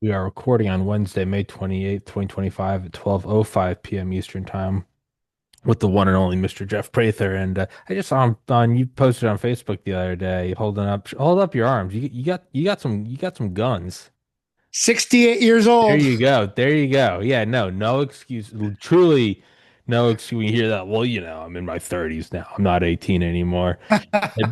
We are recording on Wednesday, May 28th, 2025 at 12:05 p.m. Eastern Time with the one and only Mr. Jeff Prather. And I just saw him on you posted on Facebook the other day hold up your arms. You got some guns. 68 years There old. you go. There you go. Yeah, no excuse. Truly no excuse when you hear that. Well, I'm in my 30s now. I'm not 18 anymore.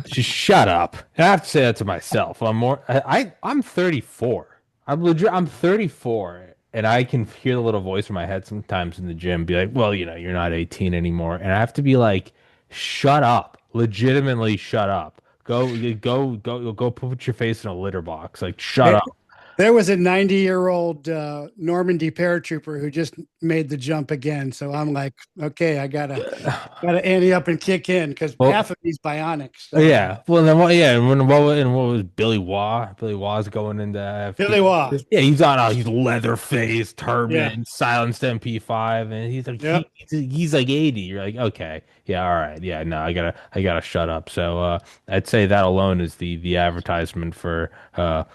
Just shut up. And I have to say that to myself. I'm 34. I'm legit. I'm 34, and I can hear the little voice in my head sometimes in the gym be like, "Well, you're not 18 anymore," and I have to be like, "Shut up! Legitimately, shut up! Go put your face in a litter box. Like, shut There, up." there was a 90-year-old Normandy paratrooper who just made the jump again. So I'm like, okay, I gotta ante up and kick in because half Well, of these bionics. So yeah. Well, then what? Yeah. And what was Billy Waugh? Billy Waugh's going into FT. Billy Waugh. Yeah, he's leather face, Yeah. turban, silenced MP5, and he's like Yep. he's like 80. You're like, okay, yeah, all right, yeah, no, I gotta shut up. So I'd say that alone is the advertisement for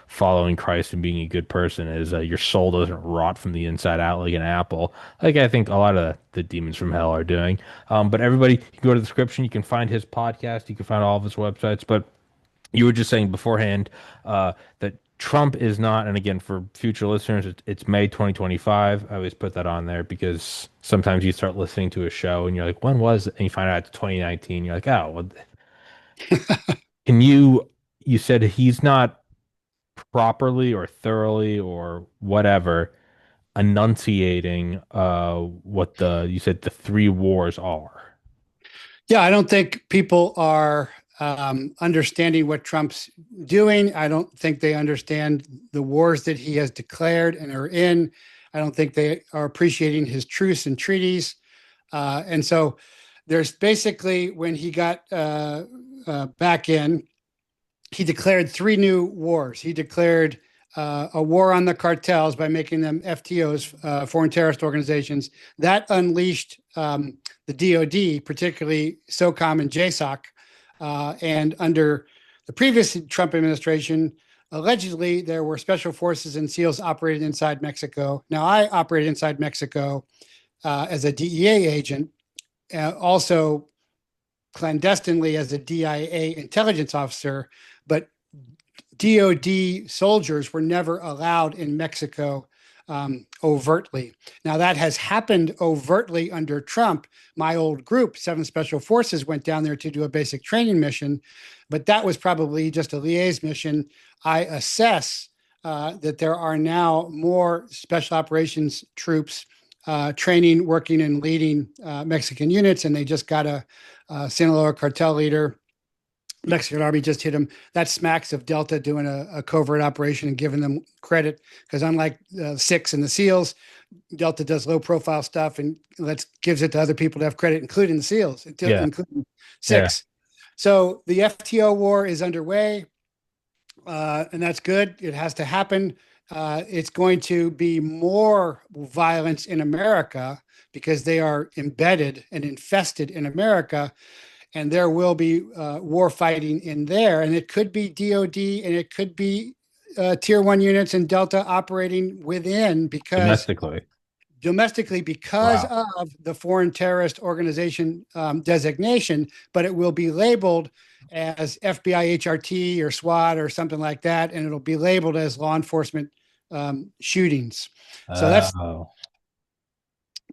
following Christ and being a good person is your soul doesn't rot from the inside out like an apple, like I think a lot of the demons from hell are doing. But everybody, you can go to the description. You can find his podcast. You can find all of his websites. But you were just saying beforehand that Trump is not, and again, for future listeners, it's May 2025. I always put that on there because sometimes you start listening to a show and you're like, when was it? And you find out it's 2019. You're like, oh, well, can you said he's not properly or thoroughly or whatever enunciating what you said the three wars are. Yeah, I don't think people are understanding what Trump's doing. I don't think they understand the wars that he has declared and are in. I don't think they are appreciating his truce and treaties. And so there's basically, when he got back in, he declared three new wars. He declared a war on the cartels by making them FTOs, foreign terrorist organizations. That unleashed the DoD, particularly SOCOM and JSOC. And under the previous Trump administration, allegedly there were special forces and SEALs operating inside Mexico. Now, I operated inside Mexico as a DEA agent, also clandestinely as a DIA intelligence officer, but DOD soldiers were never allowed in Mexico overtly. Now, that has happened overtly under Trump. My old group, Seven Special Forces, went down there to do a basic training mission, but that was probably just a liaison mission. I assess that there are now more special operations troops training, working, and leading Mexican units, and they just got a Sinaloa cartel leader. Mexican army just hit him. That smacks of Delta doing a covert operation and giving them credit, because unlike Six and the SEALs, Delta does low profile stuff and gives it to other people to have credit, including the SEALs, Yeah, including yeah. Six. So the FTO war is underway, and that's good. It has to happen. It's going to be more violence in America because they are embedded and infested in America, and there will be war fighting in there. And it could be DOD, and it could be tier one units and Delta operating within, because Domestically. domestically, because Wow. of the foreign terrorist organization designation, but it will be labeled as FBI HRT or SWAT or something like that, and it'll be labeled as law enforcement shootings. So that's Oh,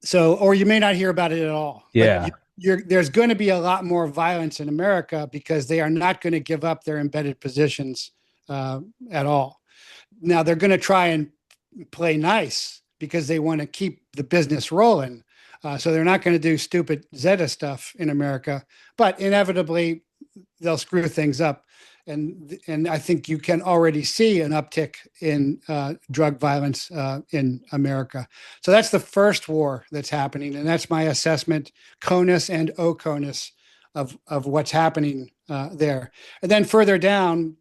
so, or you may not hear about it at all, but yeah. there's going to be a lot more violence in America because they are not going to give up their embedded positions at all. Now they're going to try and play nice because they want to keep the business rolling. So they're not going to do stupid Zeta stuff in America, but inevitably they'll screw things up. And I think you can already see an uptick in drug violence in America. So that's the first war that's happening, and that's my assessment, CONUS and OCONUS, of what's happening there. And then further down,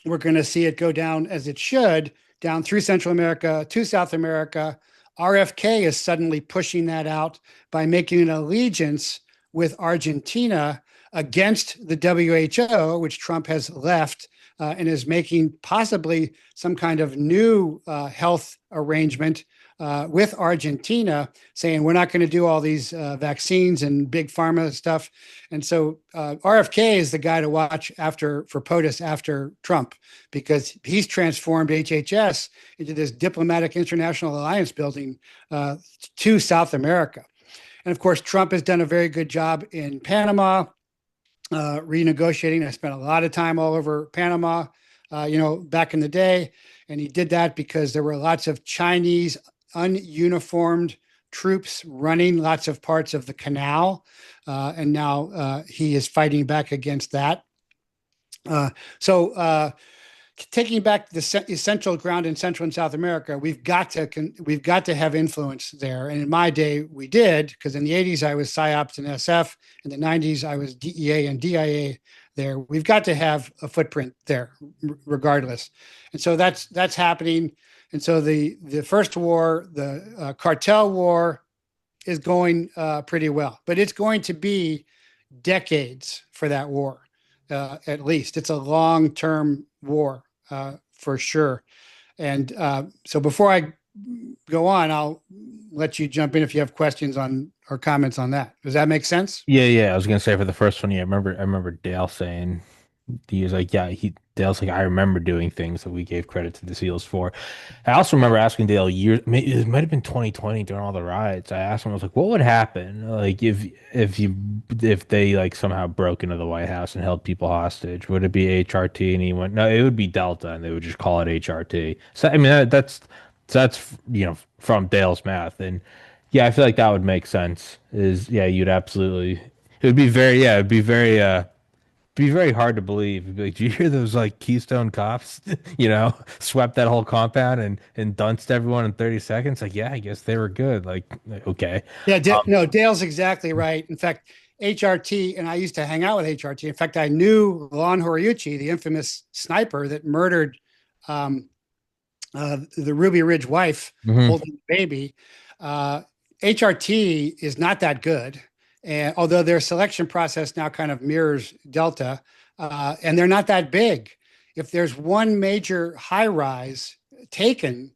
we're going to see it go down as it should, down through Central America to South America. RFK is suddenly pushing that out by making an allegiance with Argentina against the WHO, which Trump has left, and is making possibly some kind of new health arrangement with Argentina, saying we're not going to do all these vaccines and big pharma stuff. And so RFK is the guy to watch after for POTUS after Trump, because he's transformed HHS into this diplomatic international alliance building to South America. And of course, Trump has done a very good job in Panama, renegotiating. I spent a lot of time all over Panama, back in the day. And he did that because there were lots of Chinese ununiformed troops running lots of parts of the canal. And now he is fighting back against that. So taking back the essential ground in Central and South America, we've got to have influence there. And in my day, we did, because in the '80s I was PSYOPs and SF. In the '90s I was DEA and DIA there. We've got to have a footprint there, regardless. And so that's happening. And so the first war, the cartel war, is going pretty well, but it's going to be decades for that war. At least it's a long-term war for sure. And so before I go on, I'll let you jump in if you have questions on or comments on that. Does that make sense? Yeah, yeah. I was gonna say for the first one, yeah, I remember Dale saying he was like, yeah, Dale's like, I remember doing things that we gave credit to the SEALs for. I also remember asking Dale it might have been 2020 during all the riots. I asked him, I was like, what would happen like if they like somehow broke into the White House and held people hostage? Would it be HRT? And he went, no, it would be Delta, and they would just call it HRT. So I mean that's from Dale's math, and yeah, I feel like that would make sense. Is yeah, you'd absolutely. It would be very yeah, it'd be very hard to believe. It'd be like, do you hear those like Keystone cops, swept that whole compound and dunced everyone in 30 seconds? Like, yeah, I guess they were good. Like, okay. Yeah, Um, no, Dale's exactly right. In fact, HRT, and I used to hang out with HRT. In fact, I knew Lon Horiuchi, the infamous sniper that murdered the Ruby Ridge wife mhm. holding the baby. HRT is not that good. And although their selection process now kind of mirrors Delta, and they're not that big. If there's one major high rise taken,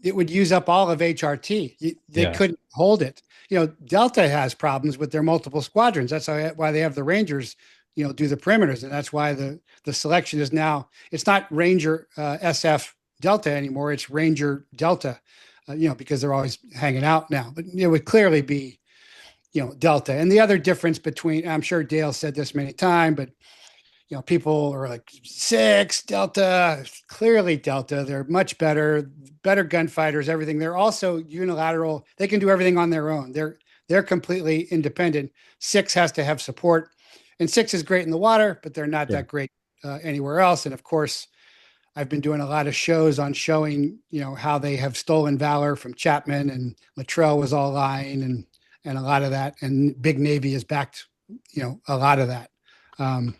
it would use up all of HRT. They Yeah. couldn't hold it. Delta has problems with their multiple squadrons. That's why they have the Rangers, do the perimeters, and that's why the selection is now it's not Ranger SF Delta anymore. It's Ranger Delta, because they're always hanging out now. But it would clearly be Delta. And the other difference between, I'm sure Dale said this many times, but people are like six Delta, clearly Delta. They're much better gunfighters, everything. They're also unilateral. They can do everything on their own. They're completely independent. Six has to have support, and six is great in the water, but they're not Sure. that great anywhere else. And of course, I've been doing a lot of shows on showing, how they have stolen valor from Chapman, and Luttrell was all lying, and a lot of that. And Big Navy has backed, a lot of that. Um,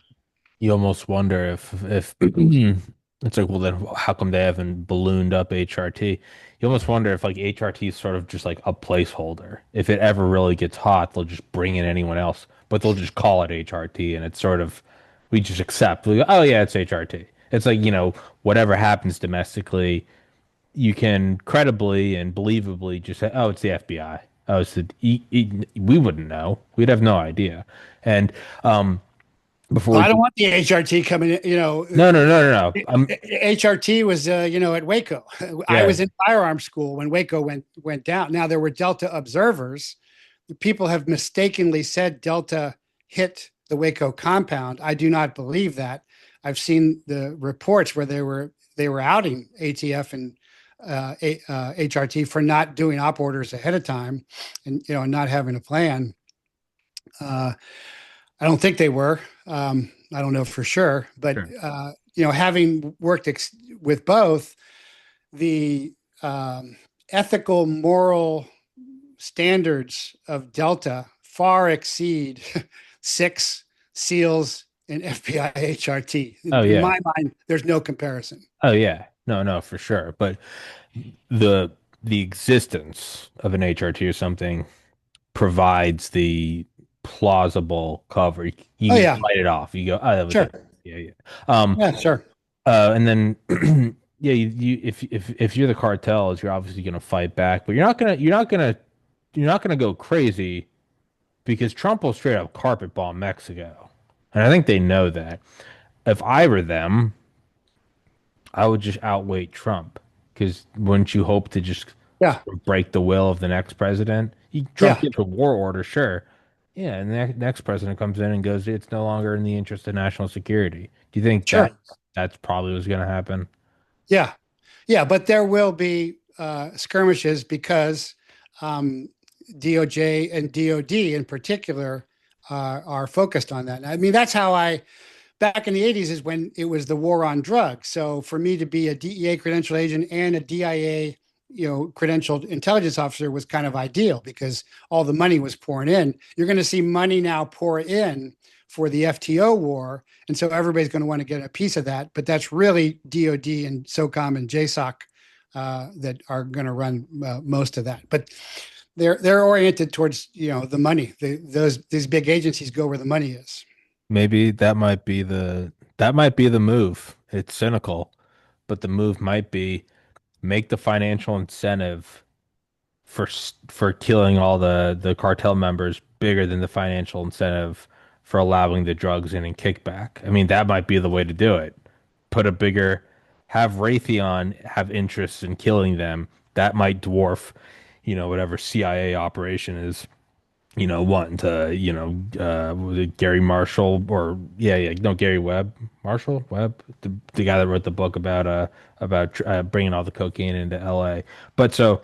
You almost wonder if it's like, well, then how come they haven't ballooned up HRT? You almost wonder if like HRT is sort of just like a placeholder. If it ever really gets hot, they'll just bring in anyone else, but they'll just call it HRT, and it's sort of we just accept. We go, oh yeah, it's HRT. It's like, whatever happens domestically, you can credibly and believably just say, oh, it's the FBI. Oh, we wouldn't know. We'd have no idea. And before well, we I don't want the HRT coming in, no, no, no, no, no. HRT was, at Waco. I Yeah, was in firearms school when Waco went down. Now there were Delta observers. People have mistakenly said Delta hit the Waco compound. I do not believe that. I've seen the reports where they were outing ATF and HRT for not doing op orders ahead of time, and not having a plan. Uh, I don't think they were. I don't know for sure, but sure. having worked with both, the ethical, moral standards of Delta far exceed six SEALs and FBI HRT. Oh In yeah. my mind, there's no comparison. Oh yeah. No, no, for sure. But the the existence of an HRT or something provides the plausible cover. You Oh can yeah, write it off. You go, oh, that was sure, it. Yeah, yeah. Um, yeah, sure. And then yeah, if you're the cartels, you're obviously gonna fight back, but you're not gonna go crazy because Trump will straight up carpet bomb Mexico. And I think they know that. If I were them, I would just outweight Trump because wouldn't you hope to just Yeah, sort of break the will of the next president? Trump yeah, gives a war order, sure. Yeah, and the next president comes in and goes, it's no longer in the interest of national security. Do you think sure. that's probably what's going to happen? Yeah, yeah, but there will be skirmishes because DOJ and DOD in particular are focused on that. I mean, that's how back in the 80s is when it was the war on drugs. So for me to be a DEA credential agent and a DIA, credentialed intelligence officer was kind of ideal because all the money was pouring in. You're going to see money now pour in for the FTO war. And so everybody's going to want to get a piece of that. But that's really DOD and SOCOM and JSOC that are going to run most of that. But they're oriented towards the money. These big agencies go where the money is. Maybe that might be the move. It's cynical, but the move might be make the financial incentive for killing all the cartel members bigger than the financial incentive for allowing the drugs in and kickback. I mean, that might be the way to do it. Put a bigger, have Raytheon have interests in killing them. That might dwarf, whatever CIA operation is, wanting to, was it Gary Marshall or yeah, no, Gary Webb, the guy that wrote the book about bringing all the cocaine into LA. But so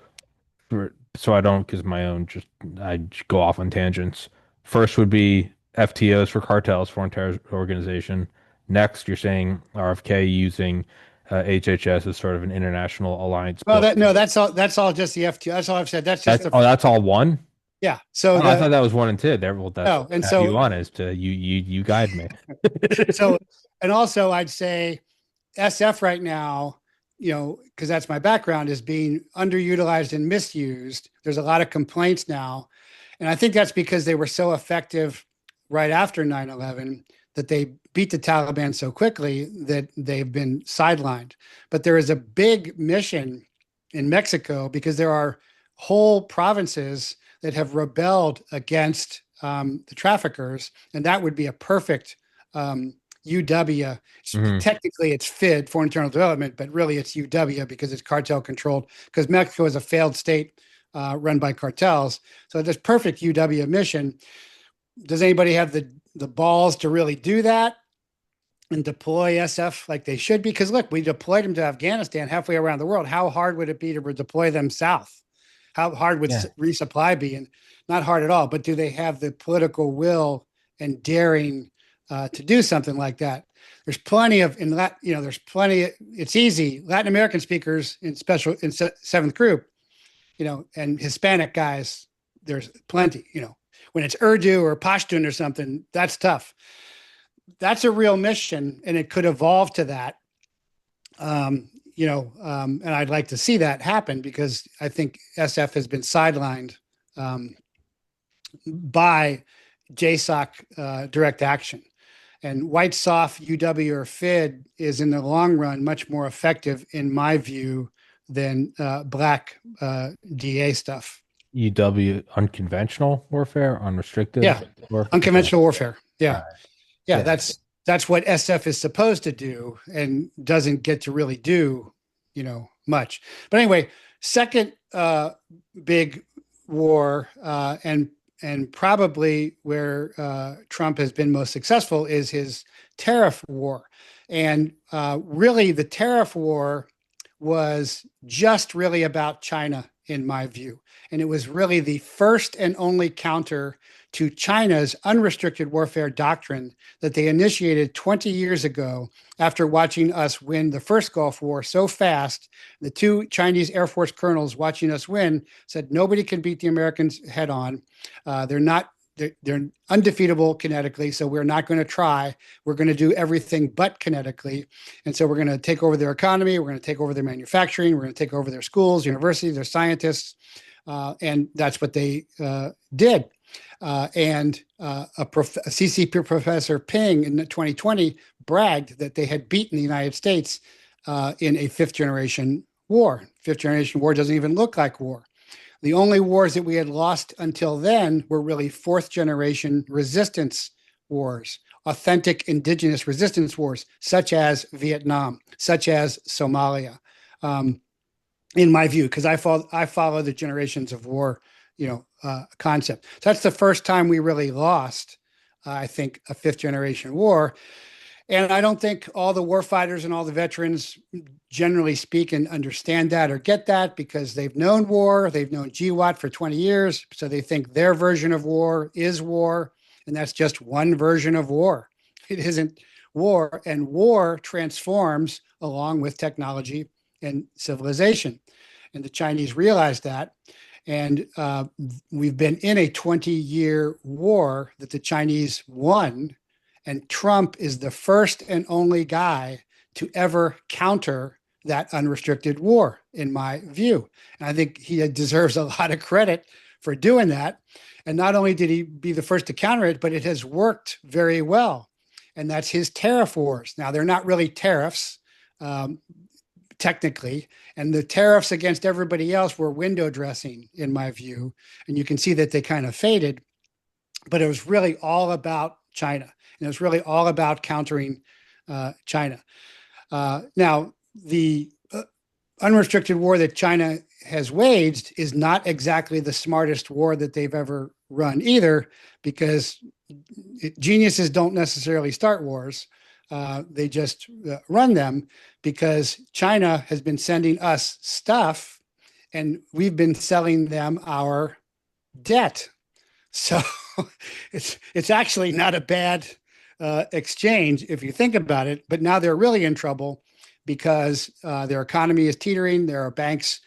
I don't, because my own just I just go off on tangents. First would be FTOs for cartels, foreign terror organization. Next, you're saying RFK using HHS as sort of an international alliance Well, build. that no, that's all just the FTO. That's all I've said. That's just That's all one. yeah. So Oh, I thought that was one and two. There, well, that's no, what and I have so you on as to you guide me. so and also I'd say SF right now, because that's my background, is being underutilized and misused. There's a lot of complaints now. And I think that's because they were so effective right after 9/11 that they beat the Taliban so quickly that they've been sidelined. But there is a big mission in Mexico because there are whole provinces that have rebelled against the traffickers. And that would be a perfect UW. Hmm. Technically, it's FID for internal development, but really it's UW because it's cartel controlled. Because Mexico is a failed state run by cartels, so this perfect UW mission. Does anybody have the balls to really do that and deploy SF like they should be? Because look, we deployed them to Afghanistan halfway around the world. How hard would it be to deploy them south? How hard would Yeah. resupply be? And not hard at all. But do they have the political will and daring to do something like that? There's plenty of in that there's plenty. It's easy. Latin American speakers in seventh group, and Hispanic guys. There's plenty. When it's Urdu or Pashtun or something, that's tough. That's a real mission, and it could evolve to that. And I'd like to see that happen because I think SF has been sidelined by JSOC direct action. And white soft UW or FID is in the long run much more effective, in my view, than black DA stuff. UW unconventional warfare, Yeah, unrestricted warfare. Okay. unconventional warfare. All Yeah, right. yeah, Yeah. that's what SF is supposed to do and doesn't get to really do, much. But anyway, second big war and probably where Trump has been most successful is his tariff war. And really, the tariff war was just really about China, in my view. And it was really the first and only counter to China's unrestricted warfare doctrine that they initiated 20 years ago after watching us win the first Gulf War so fast. The two Chinese Air Force colonels watching us win said nobody can beat the Americans head on. They're not they're undefeatable kinetically, so we're not going to try. We're going to do everything but kinetically. And so we're going to take over their economy. We're going to take over their manufacturing. We're going to take over their schools, universities, their scientists. And that's what they did. A CCP professor Ping in 2020 bragged that they had beaten the United States in a fifth generation war. Fifth generation war doesn't even look like war. The only wars that we had lost until then were really fourth generation resistance wars, authentic indigenous resistance wars, such as Vietnam, such as Somalia. In my view, because I follow the generations of war, concept. So that's the first time we really lost, I think, a fifth generation war. And I don't think all the war fighters and all the veterans, generally speaking, understand that or get that because they've known war, they've known GWAT for 20 years. So they think their version of war is war. And that's just one version of war. It isn't war. And war transforms along with technology and civilization. And the Chinese realized that. And we've been in a 20-year war that the Chinese won. And Trump is the first and only guy to ever counter that unrestricted war, in my view. And I think he deserves a lot of credit for doing that. And not only did he be the first to counter it, but it has worked very well. And that's his tariff wars. Now, they're not really tariffs, technically. And the tariffs against everybody else were window dressing, in my view. And you can see that they kind of faded. But it was really all about China. And it was really all about countering China. Now, the unrestricted war that China has waged is not exactly the smartest war that they've ever run either, because geniuses don't necessarily start wars. They just run them because China has been sending us stuff and we've been selling them our debt. So it's actually not a bad exchange if you think about it. But now they're really in trouble because their economy is teetering. There are banks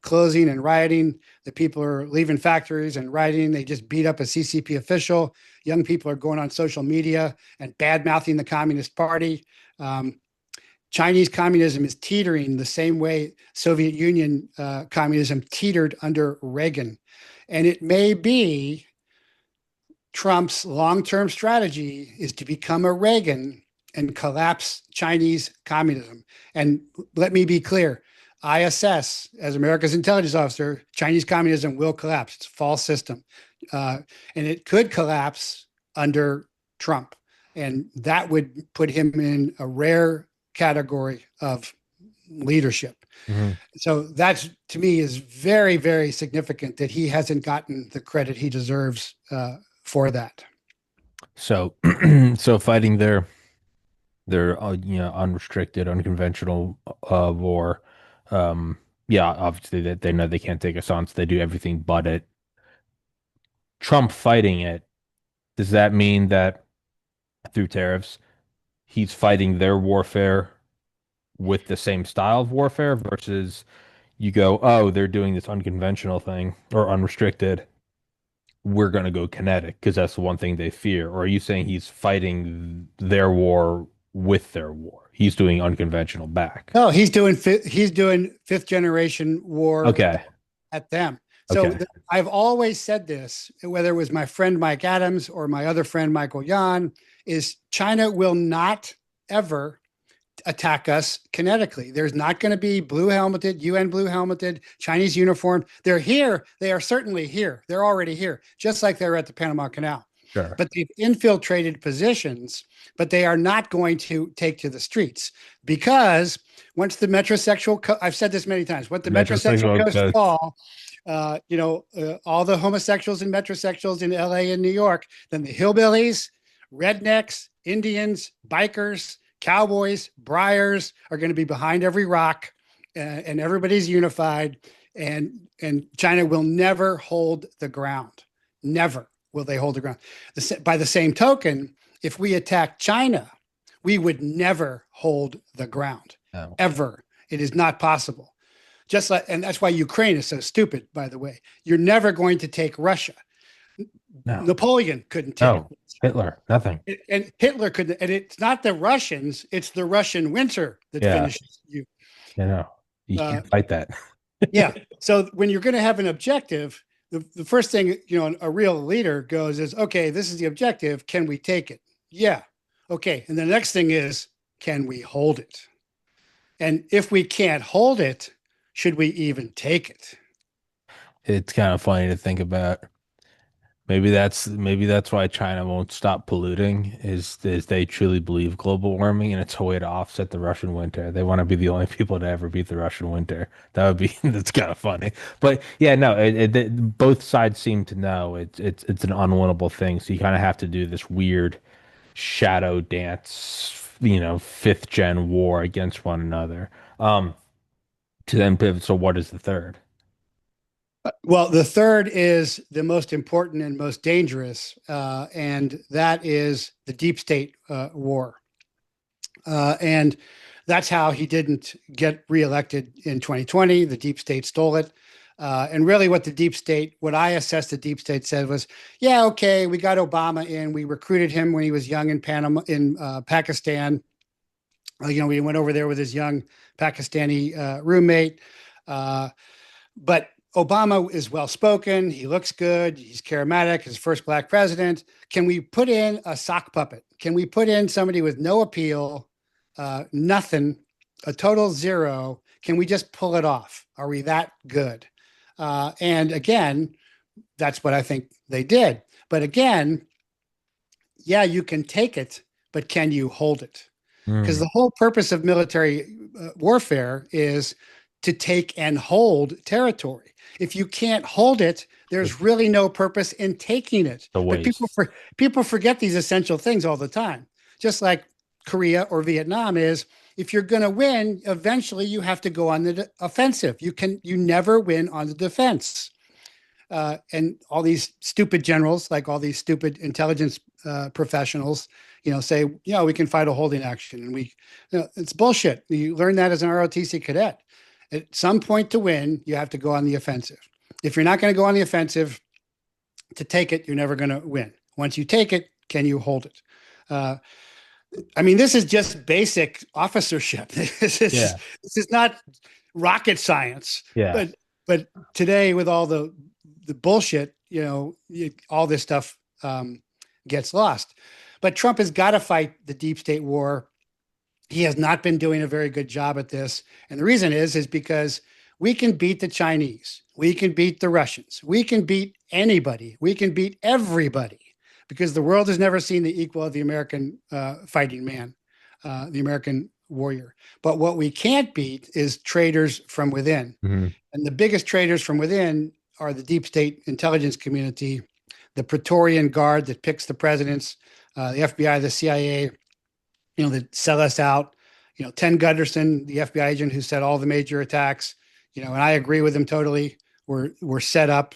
closing and rioting. The people are leaving factories and rioting. They just beat up a CCP official. Young people are going on social media and bad mouthing the Communist Party. Chinese communism is teetering the same way Soviet Union communism teetered under Reagan. And it may be Trump's long-term strategy is to become a Reagan and collapse Chinese communism. And let me be clear, I assess, as America's intelligence officer, Chinese communism will collapse. It's a false system. And it could collapse under Trump. And that would put him in a rare category of leadership. Mm-hmm. So that, to me, is very, very significant that he hasn't gotten the credit he deserves for that. So, so fighting their unrestricted, unconventional war. Yeah, obviously that they know they can't take us on, so they do everything but it. Trump fighting it, does that mean that through tariffs, he's fighting their warfare with the same style of warfare versus you go, oh, they're doing this unconventional thing or unrestricted. We're going to go kinetic because that's the one thing they fear. Or are you saying he's fighting their war with their war? He's doing unconventional back. No, he's doing fifth generation war Okay. at them. So Okay. I've always said this, whether it was my friend Mike Adams or my other friend Michael Yan, is China will not ever attack us kinetically. There's not going to be blue helmeted, UN blue helmeted, Chinese uniform. They're here. They are certainly here. They're already here, just like they're at the Panama Canal. Sure. But they've infiltrated positions, but they are not going to take to the streets because once the metrosexual, I've said this many times, what the metrosexual coast fall, all the homosexuals and metrosexuals in LA and New York, then the hillbillies, rednecks, Indians, bikers, cowboys, briars are going to be behind every rock, and everybody's unified, and China will never hold the ground. Never will they hold the ground. By the same token, if we attack China, we would never hold the ground. No. Ever. It is not possible. Just like, and that's why Ukraine is so stupid, by the way. You're never going to take Russia. No. Napoleon couldn't take it. Hitler, nothing. And Hitler couldn't. And it's not the Russians, it's the Russian winter that finishes you. You can't fight that. Yeah. So when you're going to have an objective, the first thing, a real leader goes is, okay, this is the objective. Can we take it? Yeah. Okay. And the next thing is, can we hold it? And if we can't hold it, should we even take it? It's kind of funny to think about. Maybe that's why China won't stop polluting is they truly believe global warming and it's a way to offset the Russian winter. They want to be the only people to ever beat the Russian winter. That would be that's kind of funny. But yeah, no, both sides seem to know it's an unwinnable thing. So you kind of have to do this weird shadow dance, fifth gen war against one another. Um, to then pivot. So what is the third? Well, the third is the most important and most dangerous, and that is the deep state war. And that's how he didn't get reelected in 2020. The deep state stole it. And really, what I assessed the deep state said was, yeah, okay, we got Obama in. We recruited him when he was young in Panama, in Pakistan. We went over there with his young Pakistani roommate. But Obama is well spoken. He looks good. He's charismatic. His first black president. Can we put in a sock puppet? Can we put in somebody with no appeal, nothing, a total zero? Can we just pull it off? Are we that good? And again, that's what I think they did. But again, yeah, you can take it, but can you hold it? Because Hmm. the whole purpose of military warfare is to take and hold territory. If you can't hold it, It's there's really no purpose in taking it. a But waste. people forget these essential things all the time. Just like Korea or Vietnam is, if you're going to win, eventually you have to go on the offensive. You never win on the defense. And all these stupid generals, like all these stupid intelligence professionals, say, we can fight a holding action, and it's bullshit. You learn that as an ROTC cadet. At some point to win, you have to go on the offensive. If you're not going to go on the offensive to take it, you're never going to win. Once you take it, can you hold it? Uh, I mean, this is just basic officership. Yeah. This is not rocket science, Yeah. but today with all the bullshit, all this stuff gets lost. But Trump has got to fight the deep state war. He has not been doing a very good job at this, and the reason is because we can beat the Chinese, we can beat the Russians, we can beat anybody, we can beat everybody, because the world has never seen the equal of the American fighting man, the American warrior. But what we can't beat is traitors from within. Hmm. And the biggest traitors from within are the deep state intelligence community, the Praetorian Guard that picks the presidents, the FBI, the CIA, that sell us out. Ted Gunderson, the FBI agent who said all the major attacks, and I agree with him totally. Were set up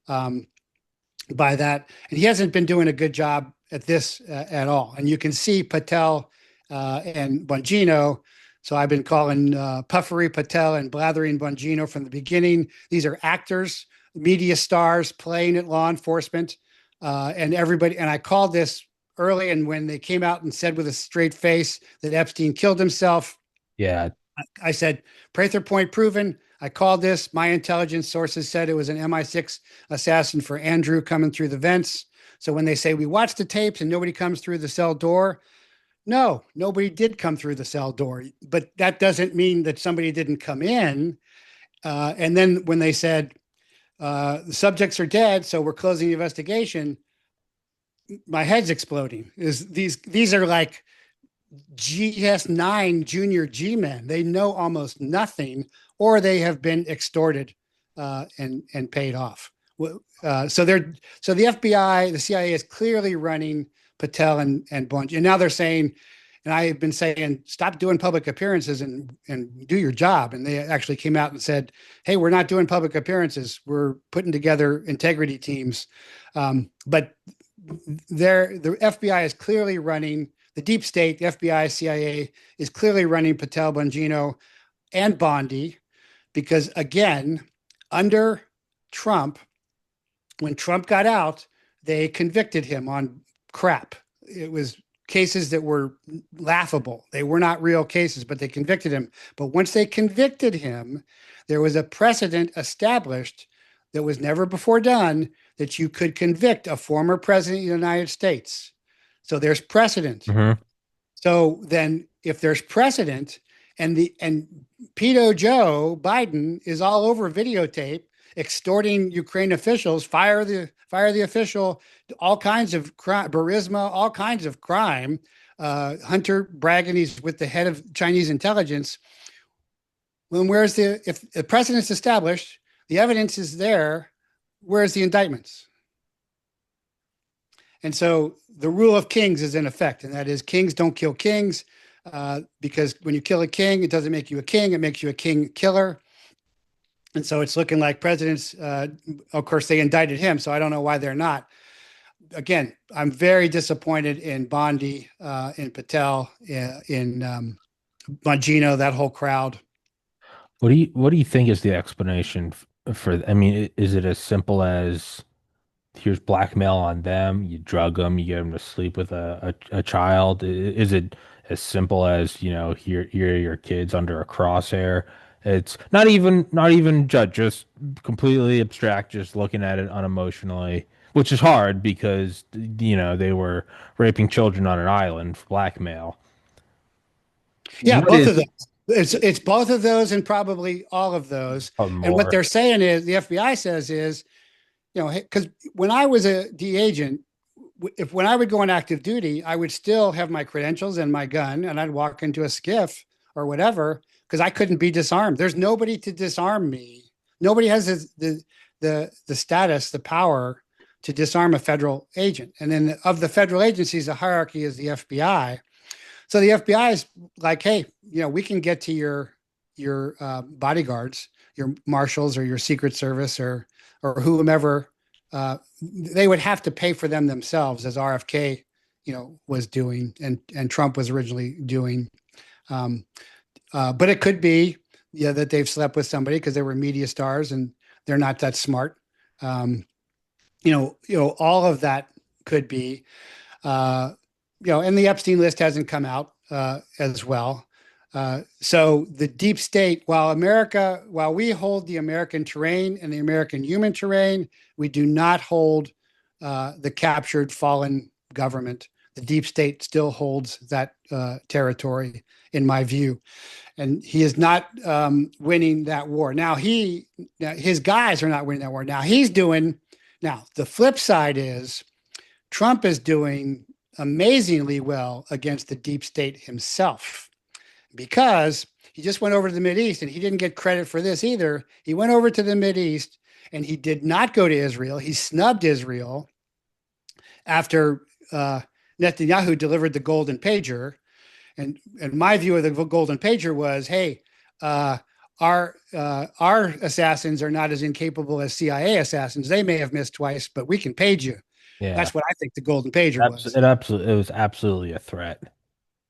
by that, and he hasn't been doing a good job at this at all. And you can see Patel and Bongino. So I've been calling Puffery Patel and Blathering Bongino from the beginning. These are actors, media stars playing at law enforcement, and everybody. And I called this early, and when they came out and said with a straight face that Epstein killed himself, Yeah. I said, Prather point proven. I called this. My intelligence sources said it was an MI6 assassin for Andrew coming through the vents. So when they say we watched the tapes and nobody comes through the cell door, no, nobody did come through the cell door. But that doesn't mean that somebody didn't come in. And then when they said the subjects are dead, so we're closing the investigation, my head's exploding. Is these are like GS9 junior G men. They know almost nothing, or they have been extorted and paid off. So the FBI, the CIA is clearly running Patel and Bunch, and now they're saying, and I have been saying, stop doing public appearances and do your job. And they actually came out and said, hey, we're not doing public appearances. We're putting together integrity teams. But the FBI is clearly running the deep state, the FBI, CIA is clearly running Patel, Bongino, and Bondi because, again, under Trump, when Trump got out, they convicted him on crap. It was cases that were laughable. They were not real cases, but they convicted him. But once they convicted him, there was a precedent established that was never before done, that you could convict a former president of the United States. So there's precedent. Hmm. So then if there's precedent and pedo Joe Biden is all over videotape extorting Ukraine officials, fire the official, all kinds of crime, Burisma, all kinds of crime. Hunter bragging he's with the head of Chinese intelligence. When where's the if the precedent's established, the evidence is there, where's the indictments? And so the rule of kings is in effect, and that is kings don't kill kings, because when you kill a king, it doesn't make you a king, it makes you a king killer. And so it's looking like presidents, of course, they indicted him, so I don't know why they're not. Again, I'm very disappointed in Bondi, in Patel, in Mangino, that whole crowd. What do you think is the explanation for, I mean, is it as simple as here's blackmail on them, you drug them, you get them to sleep with a child? Is it as simple as, here are your kids under a crosshair? It's not even judge, just completely abstract, just looking at it unemotionally, which is hard because, they were raping children on an island for blackmail. Yeah, What both of is those. It's both of those and probably all of those. And what more? they're saying is the FBI says is, because when I was a D agent, if when I would go on active duty, I would still have my credentials and my gun, and I'd walk into a skiff or whatever because I couldn't be disarmed. There's nobody to disarm me. Nobody has the status, the power to disarm a federal agent. And then of the federal agencies, the hierarchy is the FBI. So the FBI is like, hey, we can get to your bodyguards, your marshals, or your Secret Service, or whomever. They would have to pay for them themselves, as RFK, was doing, and Trump was originally doing. Um, but it could be, that they've slept with somebody because they were media stars and they're not that smart. Um, all of that could be. Uh, and the Epstein list hasn't come out, as well. So the deep state, while we hold the American terrain and the American human terrain, we do not hold, the captured, fallen government. The deep state still holds that, territory, in my view, and he is not, winning that war. His guys are not winning that war. Now he's doing. Now the flip side is Trump is doing amazingly well against the deep state himself, because he just went over to the Mideast, and he didn't get credit for this either. He went over to the Mideast and he did not go to Israel. He snubbed Israel after, Netanyahu delivered the golden pager. And my view of the golden pager was, hey, our assassins are not as incapable as CIA assassins. They may have missed twice, but we can page you. Yeah, That's what I think the golden pager was. it was absolutely a threat.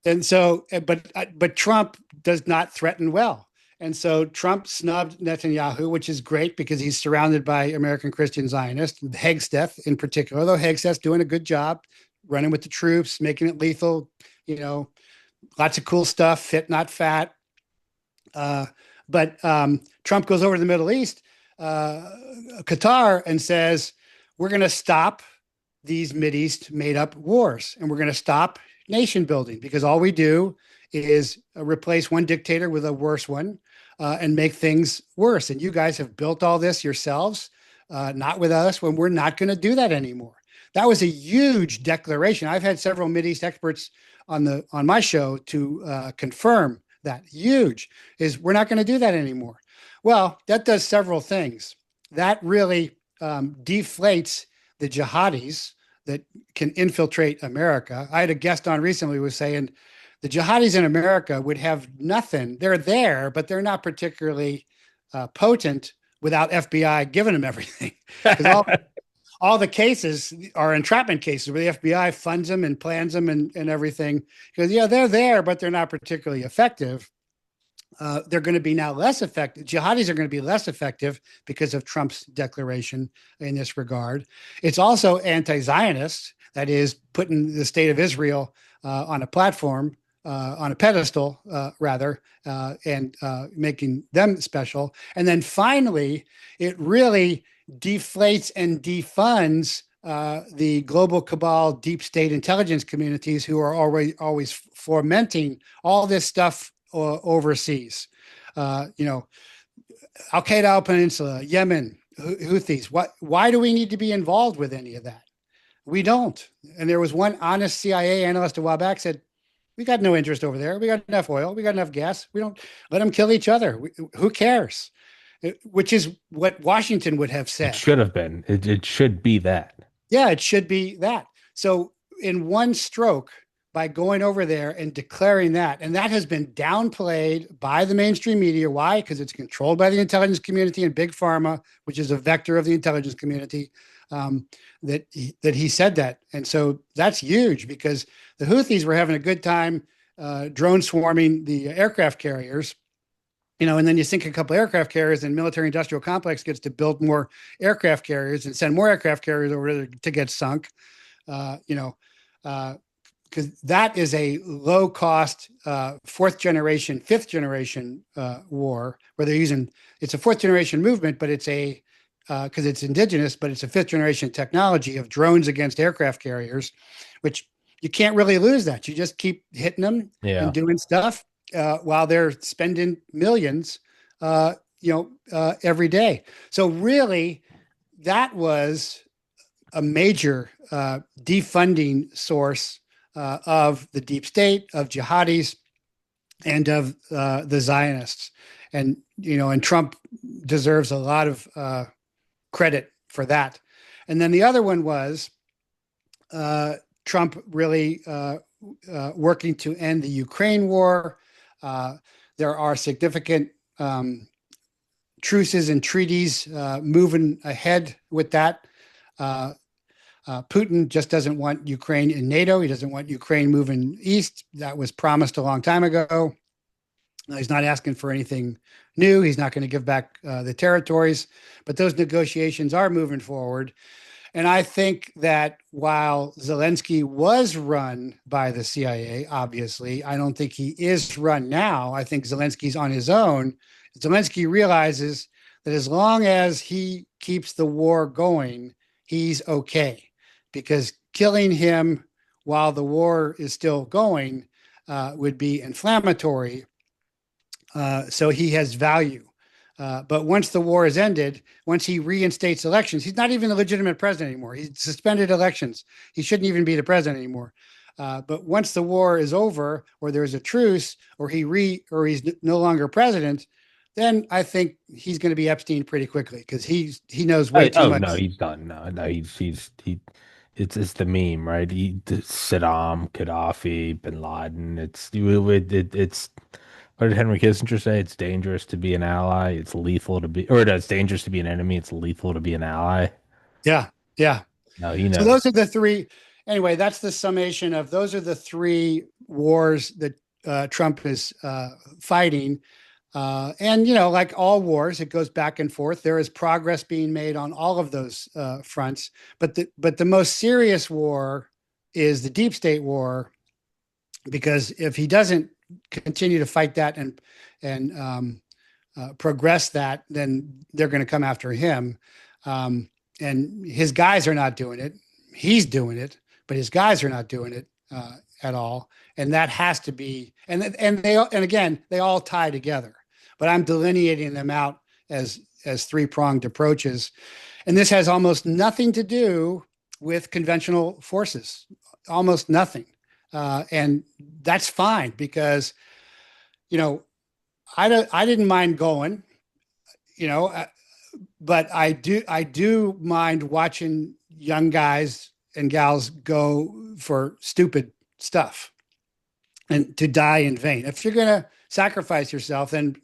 And so, but Trump does not threaten well. And so Trump snubbed Netanyahu, which is great because he's surrounded by American Christian Zionists, Hegstedt in particular, though Hegstedt's doing a good job running with the troops, making it lethal, lots of cool stuff, fit, not fat. But Trump goes over to the Middle East, Qatar, and says, we're going to stop these Mideast made up wars, and we're going to stop nation building, because all we do is replace one dictator with a worse one, and make things worse. And you guys have built all this yourselves, not with us, when we're not going to do that anymore. That was a huge declaration. I've had several Mideast experts on my show to confirm that. Huge is, we're not going to do that anymore. Well, that does several things. That really deflates the jihadis that can infiltrate America. I had a guest on recently who was saying the jihadis in America would have nothing. They're there, but they're not particularly potent without FBI giving them everything. Because all the cases are entrapment cases where the FBI funds them and plans them and everything. Because, they're there, but they're not particularly effective. They're going to be now less effective. Jihadis are going to be less effective because of Trump's declaration in this regard. It's also anti-Zionist, that is, putting the state of Israel on a platform, on a pedestal, rather, and making them special. And then finally, it really deflates and defunds the global cabal deep state intelligence communities who are already always fomenting all this stuff overseas. You know, Al Qaeda Peninsula, Yemen, Houthis. Why do we need to be involved with any of that? We don't. And there was one honest CIA analyst a while back said, we got no interest over there. We got enough oil. We got enough gas. We don't let them kill each other. Who cares? Which is what Washington would have It said. should have been. It should be that. Yeah, it should be that. So, in one stroke, by going over there and declaring that, and that has been downplayed by the mainstream media. Why? Because it's controlled by the intelligence community and big pharma, which is a vector of the intelligence community. That he said that, and so that's huge because the Houthis were having a good time drone swarming the aircraft carriers, you know, and then you sink a couple aircraft carriers and military industrial complex gets to build more aircraft carriers and send more aircraft carriers over there to get sunk, you know, because that is a low cost fourth generation, fifth generation war where they're using, it's a fourth generation movement, but it's a, because it's indigenous, but it's a fifth generation technology of drones against aircraft carriers, which you can't really lose that. You just keep hitting them and Yeah. doing stuff while they're spending millions, every day. So really, that was a major defunding source of the deep state, of jihadis, and of the Zionists. And and Trump deserves a lot of credit for that. And then the other one was Trump really working to end the Ukraine war. There are significant truces and treaties moving ahead with that. Putin just doesn't want Ukraine in NATO. He doesn't want Ukraine moving east. That was promised a long time ago. He's not asking for anything new. He's not going to give back the territories, but those negotiations are moving forward. And I think that while Zelensky was run by the CIA, obviously, I don't think he is run now. I think Zelensky's on his own. Zelensky realizes that as long as he keeps the war going, he's okay. Because killing him while the war is still going would be inflammatory. So he has value. But once the war is ended, once he reinstates elections, he's not even a legitimate president anymore. He's suspended elections. He shouldn't even be the president anymore. But once the war is over, or there's a truce, or he's no longer president, then I think he's going to be Epstein pretty quickly because he knows way too Oh much. no, he's done. No, he. It's the meme, right? Saddam, Gaddafi, Bin Laden. It's what did Henry Kissinger say? It's dangerous to be an ally. It's lethal to be, or it's dangerous to be an enemy. It's lethal to be an ally. Yeah, yeah. No, he So knows. those are the three. Anyway, that's the summation of those are the three wars that Trump is fighting. And like all wars, it goes back and forth. There is progress being made on all of those fronts, but the most serious war is the deep state war, because if he doesn't continue to fight that and progress that, then they're going to come after him. And his guys are not doing it. He's doing it, but his guys are not doing it at all. And that has to be. And again, they all tie together. But I'm delineating them out as three-pronged approaches. And this has almost nothing to do with conventional forces, almost nothing. And that's fine because, I didn't mind going, you know, but I do mind watching young guys and gals go for stupid stuff and to die in vain. If you're going to sacrifice yourself, then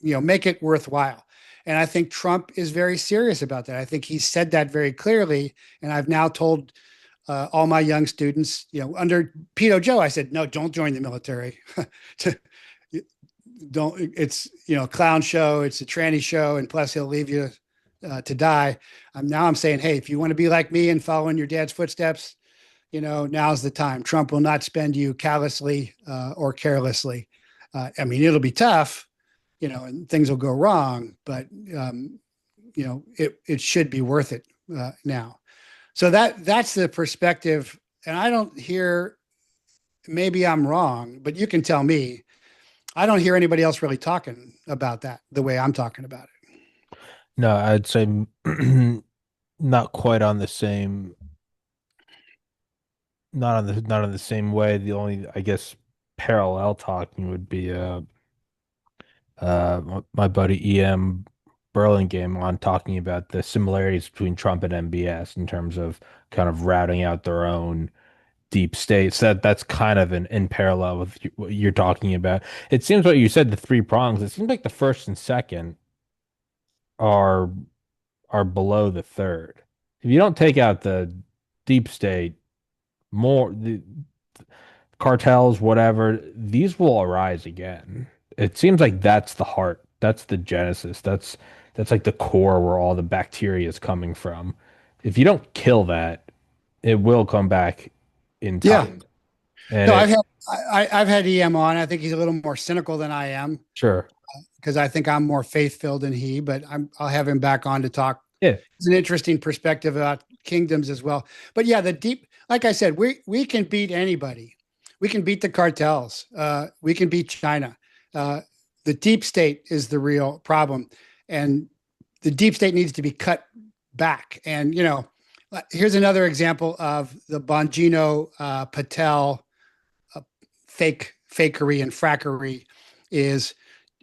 make it worthwhile. And I think Trump is very serious about that. I think he said that very clearly. And I've now told all my young students, under Pedo Joe, I said, no, don't join the military. Don't. It's clown show. It's a tranny show, and plus he'll leave you to die. I'm saying, hey, if you want to be like me and follow in your dad's footsteps, now's the time. Trump will not spend you callously or carelessly. I mean, it'll be tough, and things will go wrong, but it should be worth it now. So that's the perspective. And I don't hear, maybe I'm wrong, but you can tell me. I don't hear anybody else really talking about that the way I'm talking about it. No, I'd say not quite on the same, not on the same way. The only, I guess, parallel talking would be my buddy EM Burlingame on talking about the similarities between Trump and MBS in terms of kind of routing out their own deep states. That's kind of in parallel with what you're talking about. It seems what you said, the three prongs. It seems like the first and second are are below the third. If you don't take out the deep state, more the cartels, whatever, these will arise again. It seems like that's the heart. That's the genesis. That's like the core where all the bacteria is coming from. If you don't kill that, it will come back in Yeah. time. And No, it I've had EM on. I think he's a little more cynical than I am sure. because I think I'm more faith filled than he. But I'll have him back on to talk. Yeah. It's an interesting perspective about kingdoms as well. But yeah, the deep, like I said, we can beat anybody. We can beat the cartels. We can beat China. The deep state is the real problem, and the deep state needs to be cut back. And here's another example of the Bongino Patel fakery and frackery. Is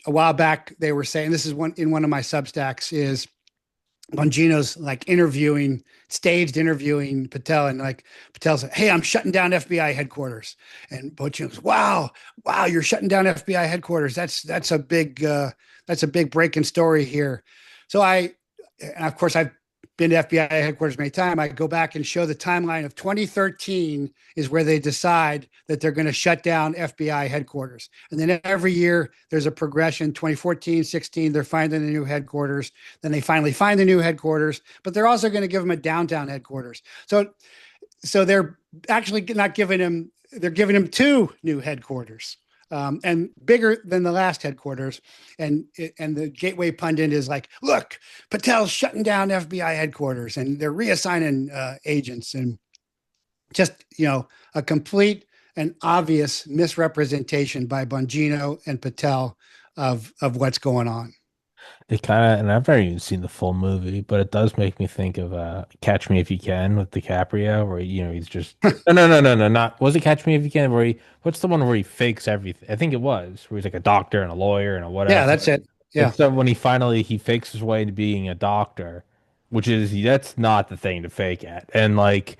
a while back they were saying, this is one in one of my Substacks, is Bongino's like staged interviewing Patel, and like Patel said, "Hey, I'm shutting down FBI headquarters," and Bongino goes, "Wow, you're shutting down FBI headquarters. That's a big breaking story here." So and of course, I've been to FBI headquarters many times. I go back and show the timeline of 2013 is where they decide that they're going to shut down FBI headquarters. And then every year there's a progression. 2014, 16, they're finding the new headquarters. Then they finally find the new headquarters, but they're also going to give them a downtown headquarters. So they're actually not giving him, they're giving him two new headquarters. And bigger than the last headquarters. And the Gateway pundit is like, "Look, Patel's shutting down FBI headquarters, and they're reassigning agents," and just a complete and obvious misrepresentation by Bongino and Patel of what's going on. It kind of, and I've never even seen the full movie, but it does make me think of Catch Me If You Can with DiCaprio, where he's just no, not was it Catch Me If You Can, where what's the one where he fakes everything? I think it was where he's like a doctor and a lawyer and a Yeah, whatever. that's it. Yeah, And so when he fakes his way into being a doctor, which is that's not the thing to fake at, and like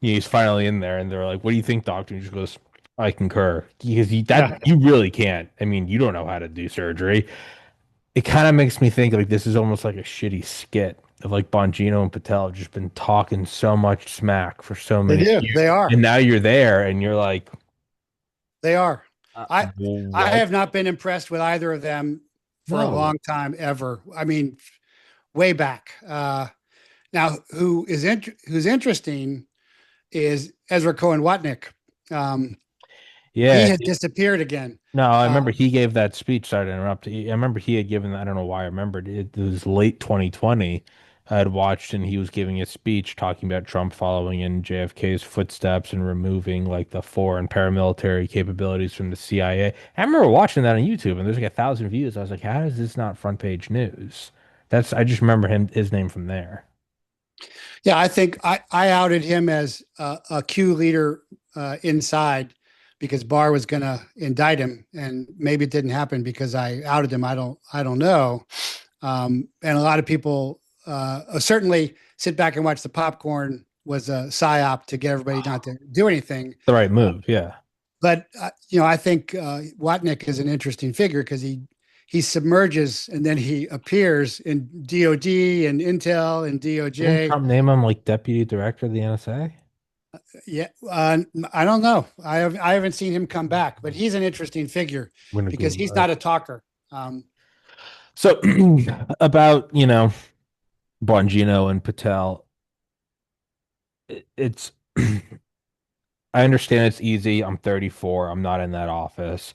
he's finally in there, and they're like, "What do you think, doctor?" And he just goes, "I concur," because yeah, you really can't. I mean, you don't know how to do surgery. It kind of makes me think like this is almost like a shitty skit of like Bongino and Patel have just been talking so much smack for so they many do. years, They are. and now you're there, and you're like, They are. I I what? have not been impressed with either of them for a No. long time ever. I mean, way back. Now, who's interesting is Ezra Cohen Watnick. Um, he Yeah. has disappeared again. No, I Uh, remember he gave that speech. Sorry to interrupt. I remember he had given, I don't know why I remembered it. It was late 2020. I had watched and he was giving a speech talking about Trump following in JFK's footsteps and removing like the foreign paramilitary capabilities from the CIA. I remember watching that on YouTube and there's like 1,000 views. I was like, how is this not front page news? I just remember his name from there. yeah, I think I outed him as a Q leader inside because Barr was going to indict him, and maybe it didn't happen because I outed him. I don't know. And a lot of people certainly sit back and watch the popcorn was a psyop to get everybody not to do anything. The right move. Yeah. But I think Watnick is an interesting figure because he submerges and then he appears in DOD and Intel and Didn't DOJ. Trump name him like deputy director of the NSA? Yeah, I don't know. I haven't seen him come back, but he's an interesting figure I'm gonna because Google he's it. not a talker. Um, So about, Bongino and Patel, it's I understand it's easy. I'm 34. I'm not in that office.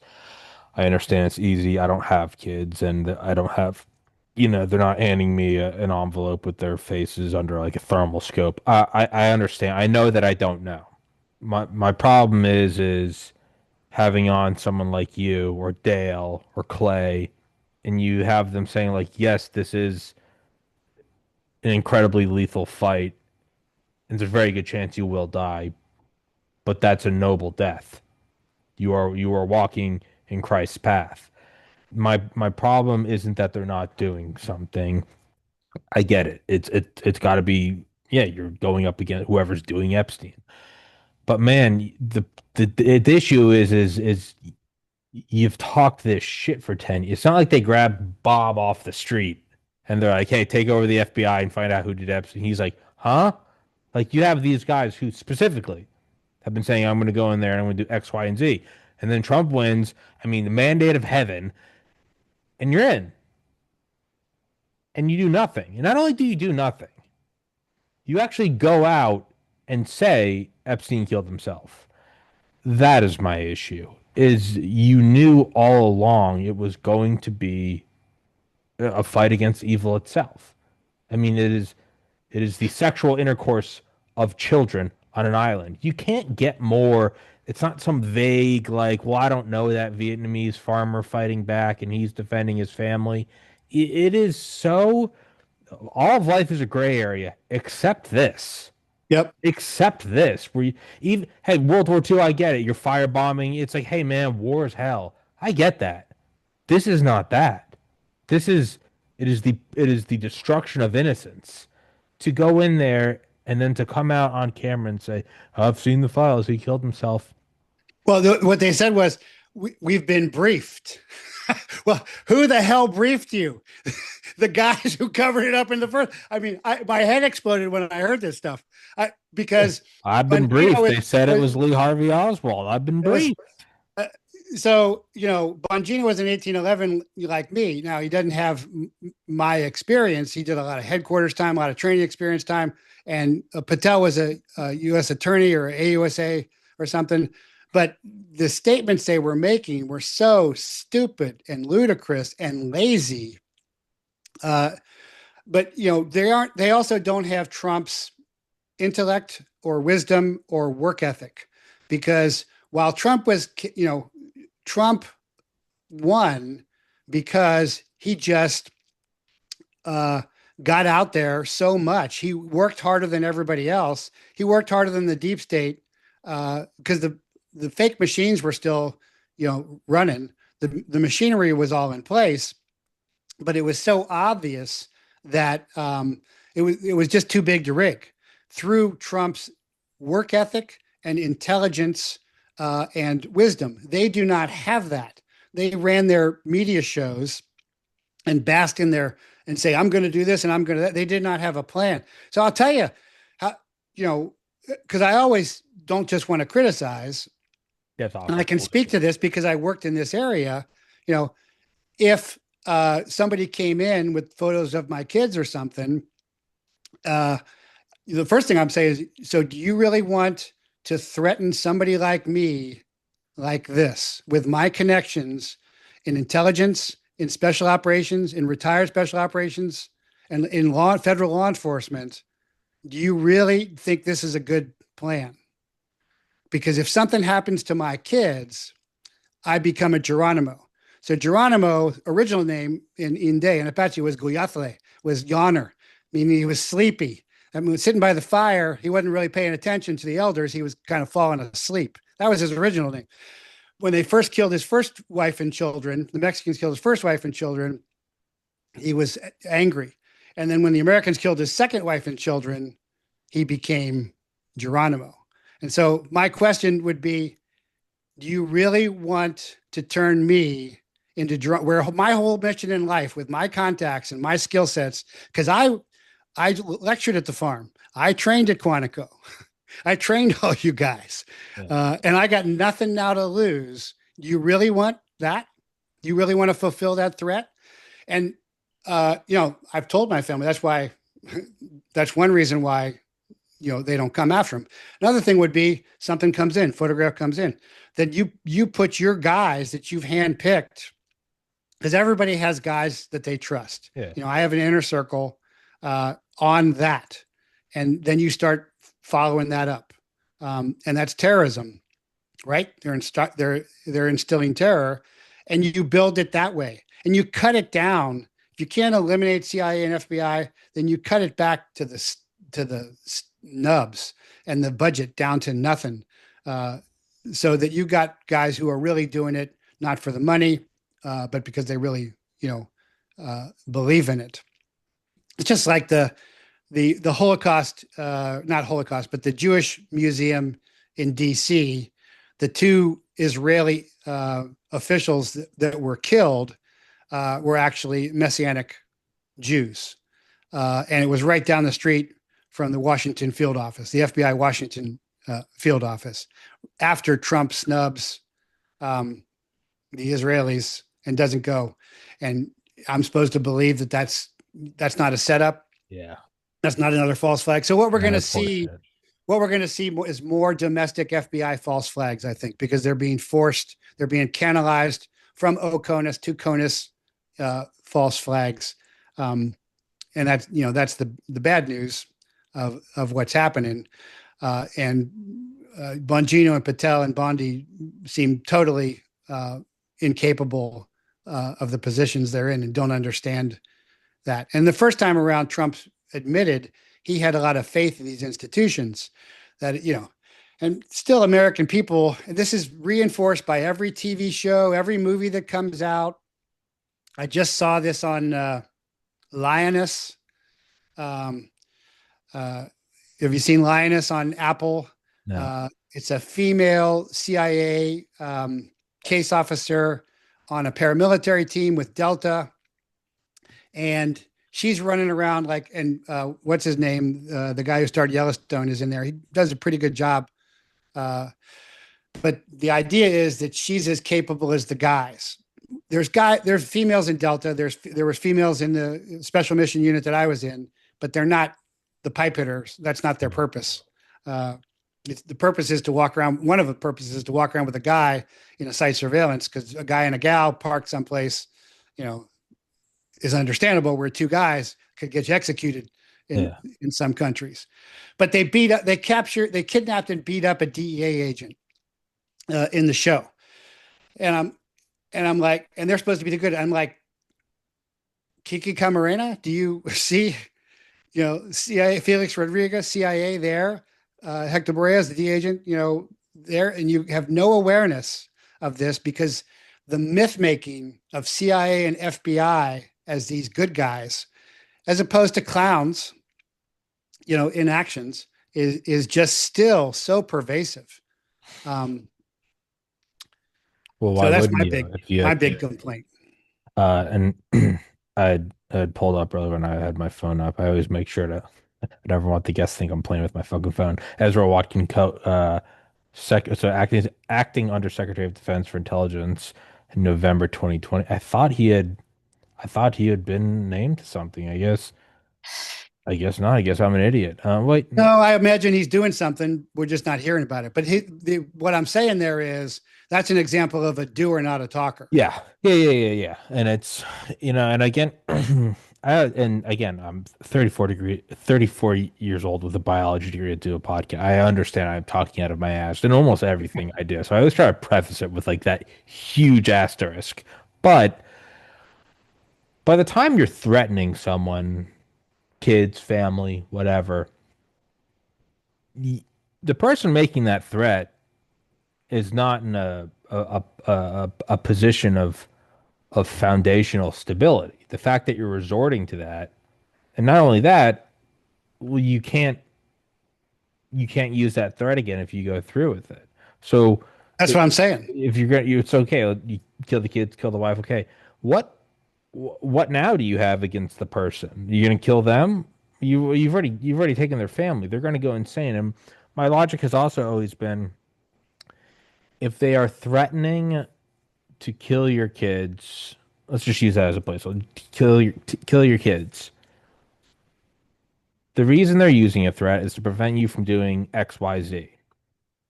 I understand it's easy. I don't have kids and I don't have they're not handing me an envelope with their faces under like a thermal scope. I understand. I know that I don't know. My problem is having on someone like you or Dale or Clay, and you have them saying like, yes, this is an incredibly lethal fight, and there's a very good chance you will die, but that's a noble death. You are walking in Christ's path. My problem isn't that they're not doing something. I get it. It's got to be, yeah, you're going up against whoever's doing Epstein. But man, the issue is you've talked this shit for 10 years. It's not like they grab Bob off the street and they're like, "Hey, take over the FBI and find out who did Epstein." He's like, "Huh?" Like you have these guys who specifically have been saying, "I'm going to go in there and I'm going to do X, Y, and Z." And then Trump wins. I mean, the mandate of heaven, and you're in, and you do nothing. And not only do you do nothing, you actually go out and say Epstein killed himself. That is my issue. Is you knew all along it was going to be a fight against evil itself. I mean, it is the sexual intercourse of children on an island. You can't get more. It's not some vague like, well, I don't know that Vietnamese farmer fighting back and he's defending his family. It is so all of life is a gray area except this. Yep. Except this, where you even hey, World War II, I get it. You're firebombing. It's like, hey man, war is hell. I get that. This is not that. This is it is the destruction of innocence. To go in there and then to come out on camera and say, I've seen the files, he killed himself. Well, what they said was, we've been briefed. Well, who the hell briefed you? The guys who covered it up in the first. I mean, my head exploded when I heard this stuff. Because I've been Bongino briefed. They said it was, was Lee Harvey Oswald. I've been it was briefed. uh, so Bongino was in 1811, like me. Now he doesn't have my experience. He did a lot of headquarters time, a lot of training experience time, and Patel was a U.S. attorney or AUSA or something. But the statements they were making were so stupid and ludicrous and lazy. Uh, but they aren't. They also don't have Trump's intellect or wisdom or work ethic, because while Trump won because he just uh, got out there so much. He worked harder than everybody else. He worked harder than the deep state, because the fake machines were still running. The machinery was all in place, but it was so obvious that it was just too big to rig. Through Trump's work ethic and intelligence and wisdom, they do not have that. They ran their media shows and bask in there and say, I'm going to do this and I'm going to that. They did not have a plan. So I'll tell you how, because I always don't just want to criticize. That's And I awful. can speak to this because I worked in this area. You know, if somebody came in with photos of my kids or something, uh, the first thing I'm saying is, so do you really want to threaten somebody like me like this with my connections in intelligence, in special operations, in retired special operations, and in federal law enforcement? Do you really think this is a good plan? Because if something happens to my kids, I become a Geronimo. So Geronimo, original name in Inde and Apache was Guyatle, was yawner, meaning he was sleepy. I mean, sitting by the fire, he wasn't really paying attention to the elders. He was kind of falling asleep. That was his original name. When they first killed his first wife and children, the Mexicans killed his first wife and children, he was angry. And then when the Americans killed his second wife and children, he became Geronimo. And so my question would be, do you really want to turn me into where my whole mission in life with my contacts and my skill sets? Because I lectured at the farm. I trained at Quantico. I trained all you guys, Yeah. and I got nothing now to lose. Do you really want that? Do you really want to fulfill that threat? And I've told my family that's why. That's one reason why they don't come after him. Another thing would be something comes in, photograph comes in, then you put your guys that you've handpicked because everybody has guys that they trust. Yeah. I have an inner circle on that, and then you start following that up, and that's terrorism, right? They're instilling terror, and you build it that way, and you cut it down. If you can't eliminate CIA and FBI, then you cut it back to the nubs and the budget down to nothing, uh, so that you got guys who are really doing it not for the money, but because they really believe in it. It's just like the Holocaust, not Holocaust, but the Jewish Museum in D.C. The two Israeli officials that were killed were actually Messianic Jews, and it was right down the street from the Washington field office, the FBI Washington field office. After Trump snubs the Israelis and doesn't go, and I'm supposed to believe that that's not a setup. Yeah. That's not another false flag. So what we're going to That's see, horseshit. what we're going to see is more domestic FBI false flags, I think, because they're being forced, they're being canalized from OCONUS to CONUS false flags, and that's the bad news of what's happening. And Bongino and Patel and Bondi seem totally incapable of the positions they're in and don't understand that. And the first time around, Trump admitted he had a lot of faith in these institutions that, and still American people, and this is reinforced by every TV show, every movie that comes out. I just saw this on Lioness. Um, have you seen Lioness on Apple? No. It's a female CIA case officer on a paramilitary team with Delta, and she's running around like, and what's his name? The guy who started Yellowstone is in there. He does a pretty good job. But the idea is that she's as capable as the guys. There's females in Delta. There was females in the special mission unit that I was in, but they're not the pipe hitters. That's not their purpose. The purpose is to walk around. One of the purposes is to walk around with a guy in a site surveillance, because a guy and a gal parked someplace, is understandable, where two guys could get you executed in Yeah. in some countries. But they kidnapped and beat up a DEA agent in the show, and I'm like, and they're supposed to be the good. I'm like, Kiki Camarena, do you see, CIA Felix Rodriguez, CIA there, Hector Boreas, the DEA agent, there, and you have no awareness of this because the myth making of CIA and FBI as these good guys, as opposed to clowns, in actions, is just still so pervasive. Um, Well, so why that's wouldn't you if you my had big to? complaint. And I had pulled up earlier when I had my phone up. I always make sure to. I never want the guests to think I'm playing with my fucking phone. Ezra Watkins, acting under Secretary of Defense for Intelligence in November 2020. I thought he had been named to something. I guess not. I guess I'm an idiot. Wait. No, I imagine he's doing something. We're just not hearing about it. But what I'm saying there is that's an example of a doer, not a talker. Yeah. Yeah, yeah, yeah, yeah. And it's, and again, I'm 34 years old with a biology degree to do a podcast. I understand I'm talking out of my ass in almost everything I do. So I always try to preface it with like that huge asterisk. But by the time you're threatening someone, kids, family, whatever, the person making that threat is not in a position of foundational stability. The fact that you're resorting to that, and not only that, well, you can't use that threat again if you go through with it. So That's if, what I'm saying. if you're going, it's okay. You kill the kids, kill the wife. Okay, what what now do you have against the person? You're going to kill them? You've already taken their family. They're going to go insane. And my logic has also always been, if they are threatening to kill your kids, let's just use that as a place. So kill your kids. The reason they're using a threat is to prevent you from doing XYZ.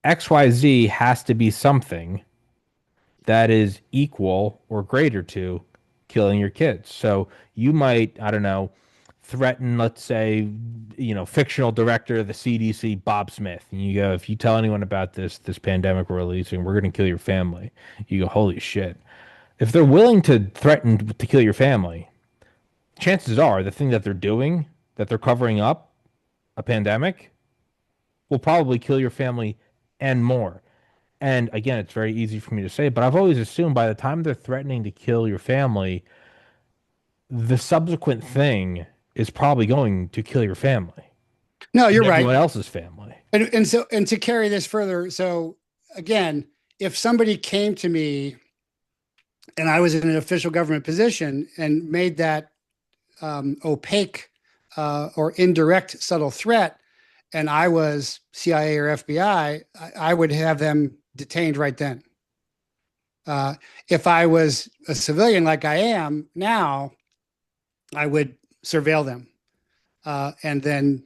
XYZ has to be something that is equal or greater to killing your kids. So you might, I don't know, threaten, let's say, fictional director of the CDC, Bob Smith, and you go, if you tell anyone about this pandemic we're releasing, we're going to kill your family. You go, holy shit. If they're willing to threaten to kill your family, chances are the thing that they're doing, that they're covering up, a pandemic, will probably kill your family and more. And again, it's very easy for me to say, but I've always assumed by the time they're threatening to kill your family, the subsequent thing is probably going to kill your family No, and you're right. everyone else's family. And to carry this further, so again, if somebody came to me and I was in an official government position and made that opaque or indirect subtle threat, and I was CIA or FBI, I would have them detained right then. If I was a civilian like I am now, I would surveil them, and then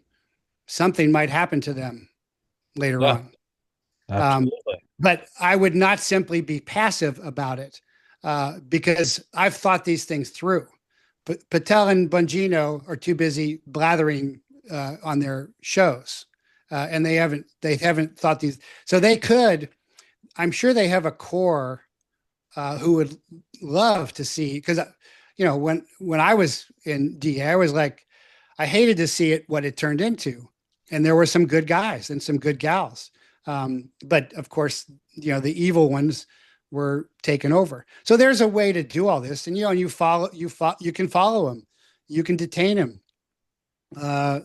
something might happen to them later Yeah, on. Um, absolutely. but I would not simply be passive about it because I've thought these things through. But Patel and Bongino are too busy blathering on their shows, and they haven't thought these. So they could. I'm sure they have a core who would love to see because when I was in DA, I was like, I hated to see it what it turned into, and there were some good guys and some good gals, but of course, the evil ones were taken over. So there's a way to do all this, and you can follow them, you can detain them, uh,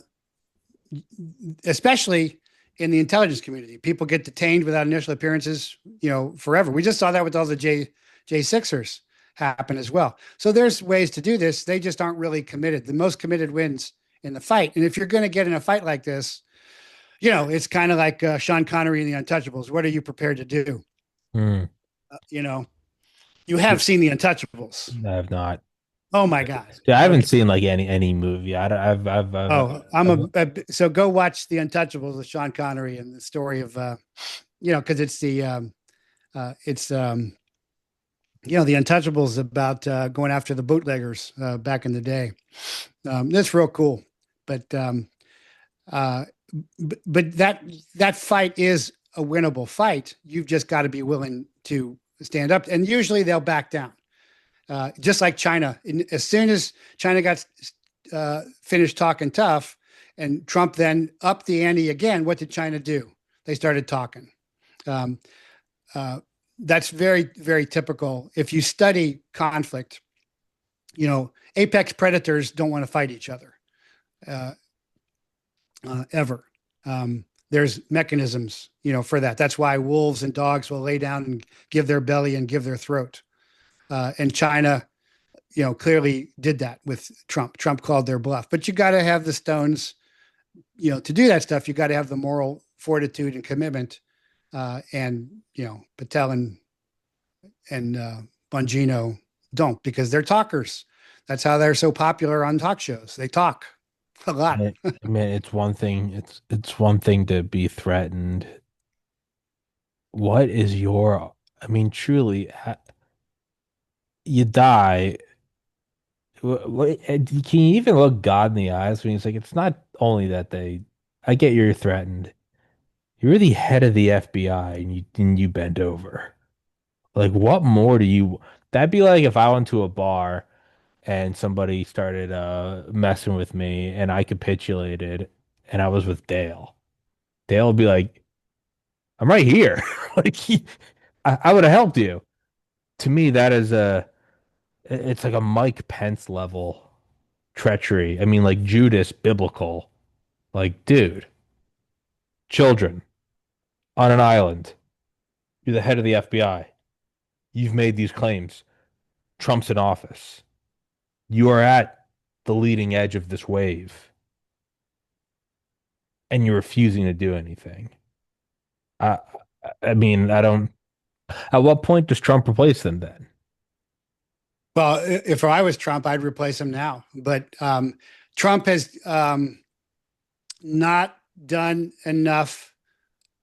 especially in the intelligence community. People get detained without initial appearances, forever. We just saw that with all the J6ers happen as well. So there's ways to do this. They just aren't really committed. The most committed wins in the fight. And if you're going to get in a fight like this, it's kind of like Sean Connery in The Untouchables. What are you prepared to do? Hmm. Uh, you know, you have seen The Untouchables. I have not. Oh my God. Yeah, I haven't Okay. seen like any movie. Oh, so go watch The Untouchables with Sean Connery and the story of, because The Untouchables about going after the bootleggers back in the day. That's real cool. But uh, but that fight is a winnable fight. You've just got to be willing to stand up, and usually they'll back down. Just like China, as soon as China got finished talking tough, and Trump then upped the ante again, what did China do? They started talking. Um, uh, that's very, very typical. If you study conflict, apex predators don't want to fight each other uh, ever. There's mechanisms, for that. That's why wolves and dogs will lay down and give their belly and give their throat. And China, clearly did that with Trump. Trump called their bluff. But you got to have the stones, to do that stuff. You got to have the moral fortitude and commitment. And Patel and Bongino don't because they're talkers. That's how they're so popular on talk shows. They talk a lot. I mean, it's one thing. It's one thing to be threatened. What is your? I mean, truly, you die. Can you even look God in the eyes when he's like, it's not only that they. I get you're threatened. You're the head of the FBI, and you bend over. Like, what more do you? That'd be like if I went to a bar and somebody started messing with me and I capitulated and I was with Dale. Dale would be like, I'm right here. Like I would have helped you. To me, that is it's like a Mike Pence level treachery. I mean, like Judas biblical. Like, dude, children on an island. You're the head of the FBI. You've made these claims. Trump's in office. You are at the leading edge of this wave, and you're refusing to do anything. I, I mean, I don't. At what point does Trump replace them then? Well, if I was Trump, I'd replace him now. But Trump has not done enough,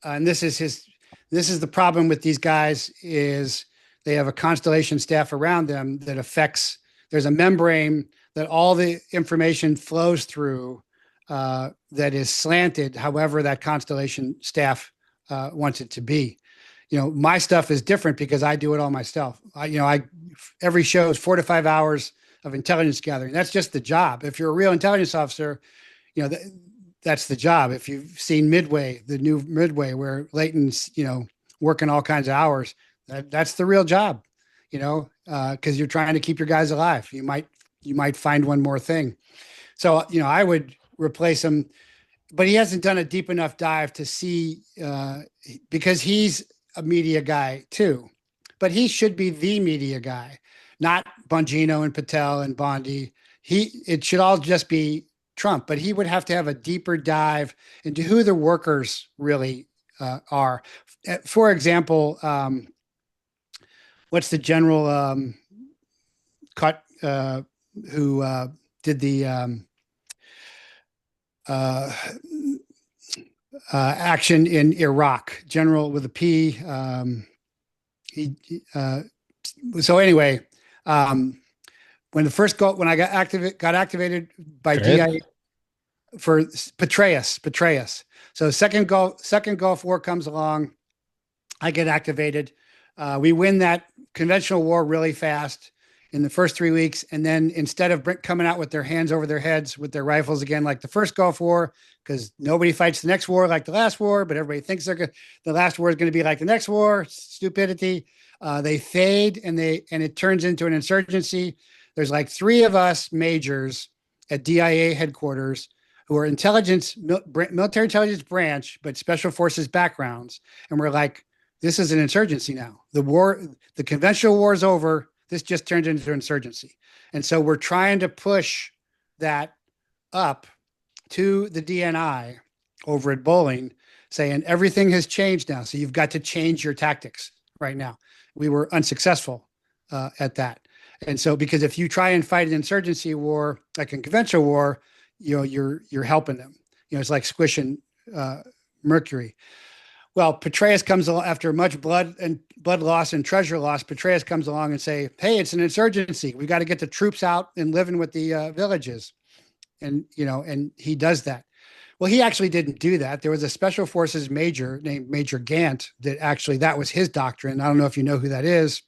and this is the problem with these guys is they have a constellation staff around them that affects there's a membrane that all the information flows through that is slanted, however that constellation staff wants it to be. My stuff is different because I do it all myself. I every show is 4 to 5 hours of intelligence gathering. That's just the job. If you're a real intelligence officer, you know, that's the job. If you've seen Midway, the new Midway, where Leighton's, working all kinds of hours, that's the real job, because you're trying to keep your guys alive. You might find one more thing. So, I would replace him, but he hasn't done a deep enough dive to see, because he's a media guy too, but he should be the media guy, not Bongino and Patel and Bondi. It should all just be Trump, but he would have to have a deeper dive into who the workers really are. For example, what's the general cut who did the uh, action in Iraq? General with a P. He. So anyway, when I got activated by Petraeus? DIA for Petraeus. So second Gulf War comes along. I get activated. We win that conventional war really fast in the first 3 weeks. And then instead of coming out with their hands over their heads with their rifles again, like the first Gulf War, because nobody fights the next war like the last war, but everybody thinks the last war is going to be like the next war. Stupidity. They fade and it turns into an insurgency. There's like three of us majors at DIA headquarters who are military intelligence branch, but special forces backgrounds. And we're like, this is an insurgency now. The conventional war is over. This just turned into insurgency. And so we're trying to push that up to the DNI over at Bowling, saying everything has changed now. So you've got to change your tactics right now. We were unsuccessful at that. And so, because if you try and fight an insurgency war, like a conventional war, you're helping them. It's like squishing mercury. Well, Petraeus comes along after much blood loss and treasure loss. Petraeus comes along and say, "Hey, it's an insurgency. We got to get the troops out and living with the villages," and he does that. Well, he actually didn't do that. There was a special forces major named Major Gant that was his doctrine. I don't know if you know who that is.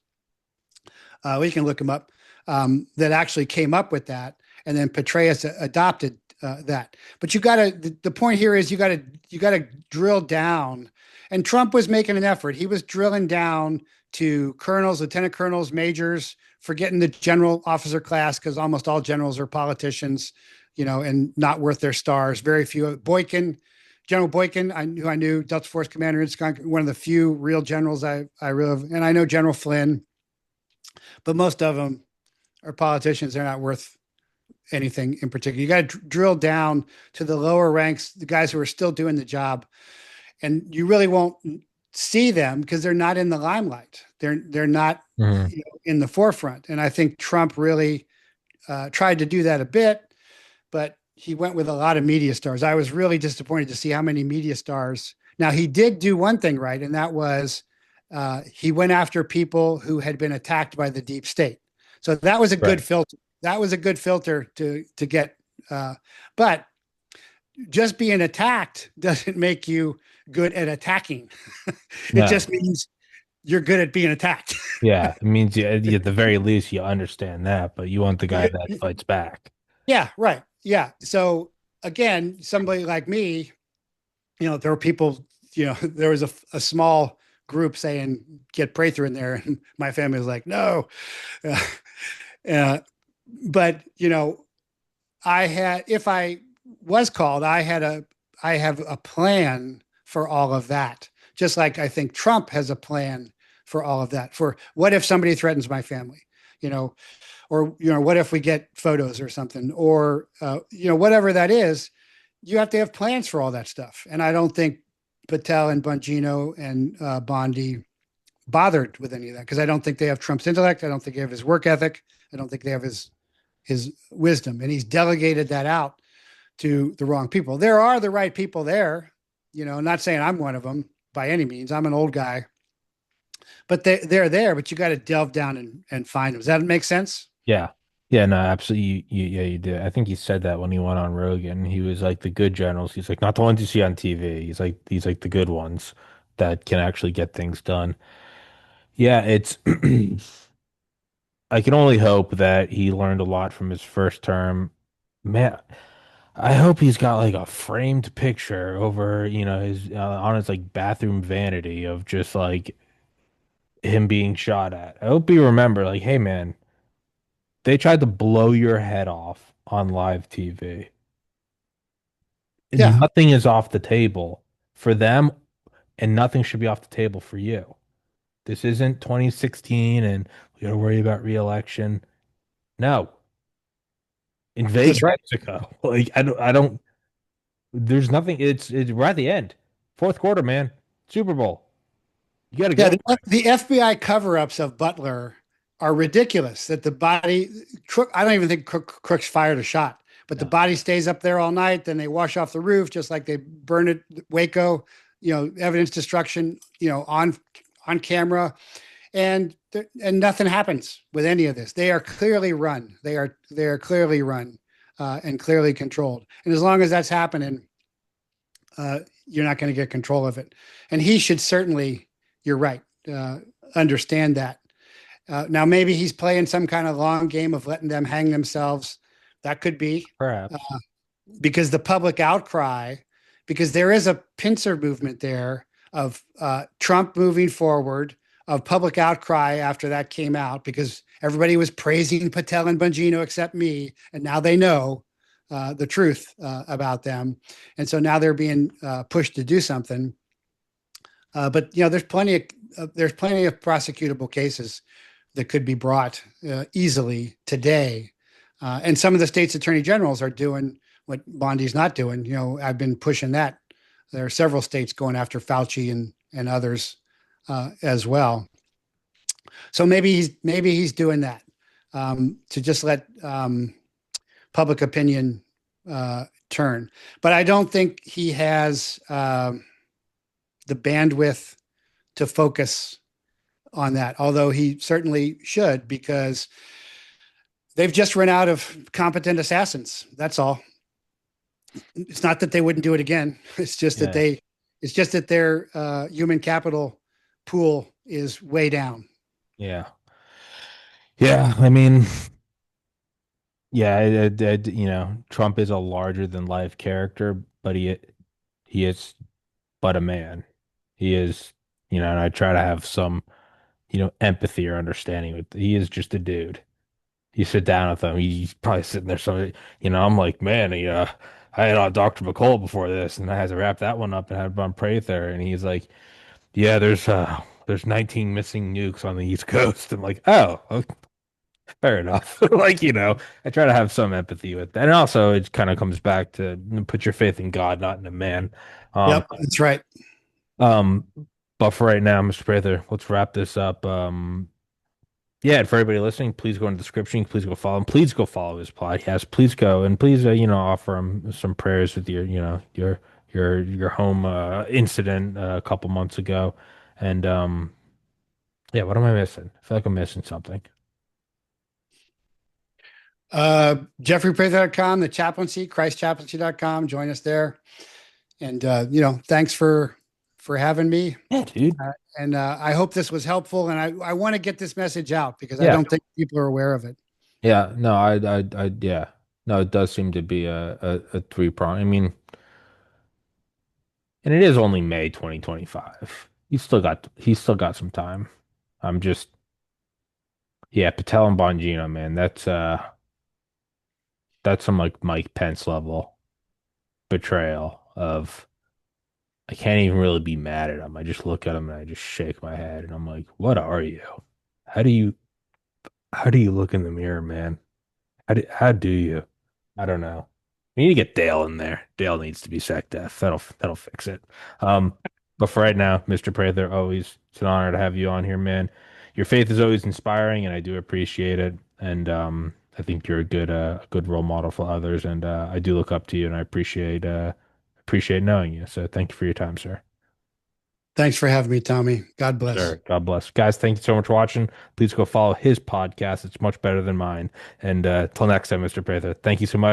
We can look him up. That actually came up with that, and then Petraeus adopted that. But the point here is you got to drill down. And Trump was making an effort. He was drilling down to colonels, lieutenant colonels, majors, forgetting the general officer class, because almost all generals are politicians, and not worth their stars. Very few. General Boykin, who I knew, Delta Force Commander, one of the few real generals I really, and I know General Flynn, but most of them are politicians. They're not worth anything in particular. You got to drill down to the lower ranks, the guys who are still doing the job. And you really won't see them because they're not in the limelight. They're not in the forefront. And I think Trump really tried to do that a bit, but he went with a lot of media stars. I was really disappointed to see how many media stars. Now, he did do one thing right, and that was he went after people who had been attacked by the deep state. So that was a good filter. That was a good filter to get. But just being attacked doesn't make you good at attacking. It just means you're good at being attacked. Yeah, it means at the very least you understand that, but you want the guy that fights back. Yeah, right. Yeah. So again, somebody like me, there were people, there was a small group saying get Prather in there, and my family was like, no. But if I was called, I have a plan for all of that. Just like I think Trump has a plan for all of that. For what if somebody threatens my family, or what if we get photos or something, or whatever that is. You have to have plans for all that stuff. And I don't think Patel and Bongino and Bondi bothered with any of that, because I don't think they have Trump's intellect. I don't think they have his work ethic. I don't think they have his wisdom, and he's delegated that out to the wrong people. There are the right people there, not saying I'm one of them by any means. I'm an old guy, but they're there, but you got to delve down and find them. Does that make sense? Yeah. Yeah, no, absolutely. Yeah, you did. I think he said that when he went on Rogan. He was like the good generals. He's like not the ones you see on TV. He's like the good ones that can actually get things done. Yeah, it's I can only hope that he learned a lot from his first term. Man, I hope he's got like a framed picture over, his on his like bathroom vanity of just like him being shot at. I hope you remember, like, hey man, they tried to blow your head off on live TV. And Yeah, nothing is off the table for them, and nothing should be off the table for you. This isn't 2016 and we gotta worry about re-election. No, invade that's right. Mexico. Like I don't there's nothing it's we're at the end. Fourth quarter, man. Super Bowl. You gotta Yeah, go for it. the FBI cover-ups of Butler are ridiculous. That the body, Crook, I don't even think Crooks fired a shot, but the No. body stays up there all night. Then they wash off the roof, just like they burn it, Waco. Evidence destruction. On camera, and nothing happens with any of this. They are clearly run. They are clearly run and clearly controlled. And as long as that's happening, you're not going to get control of it. And he should certainly, you're right, understand that. Now, maybe he's playing some kind of long game of letting them hang themselves. That could be Perhaps. because the public outcry, because there is a pincer movement there of Trump moving forward, of public outcry after that came out, because everybody was praising Patel and Bongino except me, and now they know the truth about them, and so now they're being pushed to do something. But there's plenty of prosecutable cases that could be brought easily today. And some of the state's attorney generals are doing what Bondi's not doing. I've been pushing that. There are several states going after Fauci and others as well. So maybe he's doing that to just let public opinion turn. But I don't think he has the bandwidth to focus on that, although he certainly should, because they've just run out of competent assassins. That's all. It's not that they wouldn't do it again. Yeah. It's just that their human capital pool is way down. Yeah. Yeah. I mean, yeah, Trump is a larger than life character, but he is but a man. He is, and I try to have some, empathy or understanding with he is just a dude. You sit down with him, he's probably sitting there some, I'm like, man, I had on Dr. McCall before this, and I had to wrap that one up and had on Prather, and he's like, yeah, there's 19 missing nukes on the East Coast. I'm like, oh, okay, fair enough. Like, I try to have some empathy with that. And also it kind of comes back to put your faith in God, not in a man. Um, Yep, that's right. um, but for right now, Mr. Prather, let's wrap this up. Yeah, for everybody listening, please go in the description. Please go follow him. Please go follow his podcast. Please go and please, offer him some prayers with your home incident a couple months ago. And yeah, what am I missing? I feel like I'm missing something. JeffreyPrather.com, the chaplaincy, ChristChaplaincy.com. Join us there. And, thanks for having me. Yeah, dude. And I hope this was helpful. And I want to get this message out because I Yeah, don't think people are aware of it. yeah. No, yeah. No, it does seem to be a three prong. I mean, and it is only May 2025. He's still got some time. I'm just, yeah, Patel and Bongino, man. That's some like Mike Pence level betrayal of I can't even really be mad at him. I just look at him and I just shake my head and I'm like, what are you? How do you how do you look in the mirror, man? How do you? I don't know. We need to get Dale in there. Dale needs to be sacked death. That'll fix it. Um, but for right now, Mr. Prather, always it's an honor to have you on here, man. Your faith is always inspiring, and I do appreciate it. And I think you're a good role model for others, and I do look up to you, and I appreciate knowing you. So thank you for your time, sir. Thanks for having me, Tommy. God bless. Sure. God bless. Guys, thank you so much for watching. Please go follow his podcast. It's much better than mine. And till next time, Mr. Prather, thank you so much.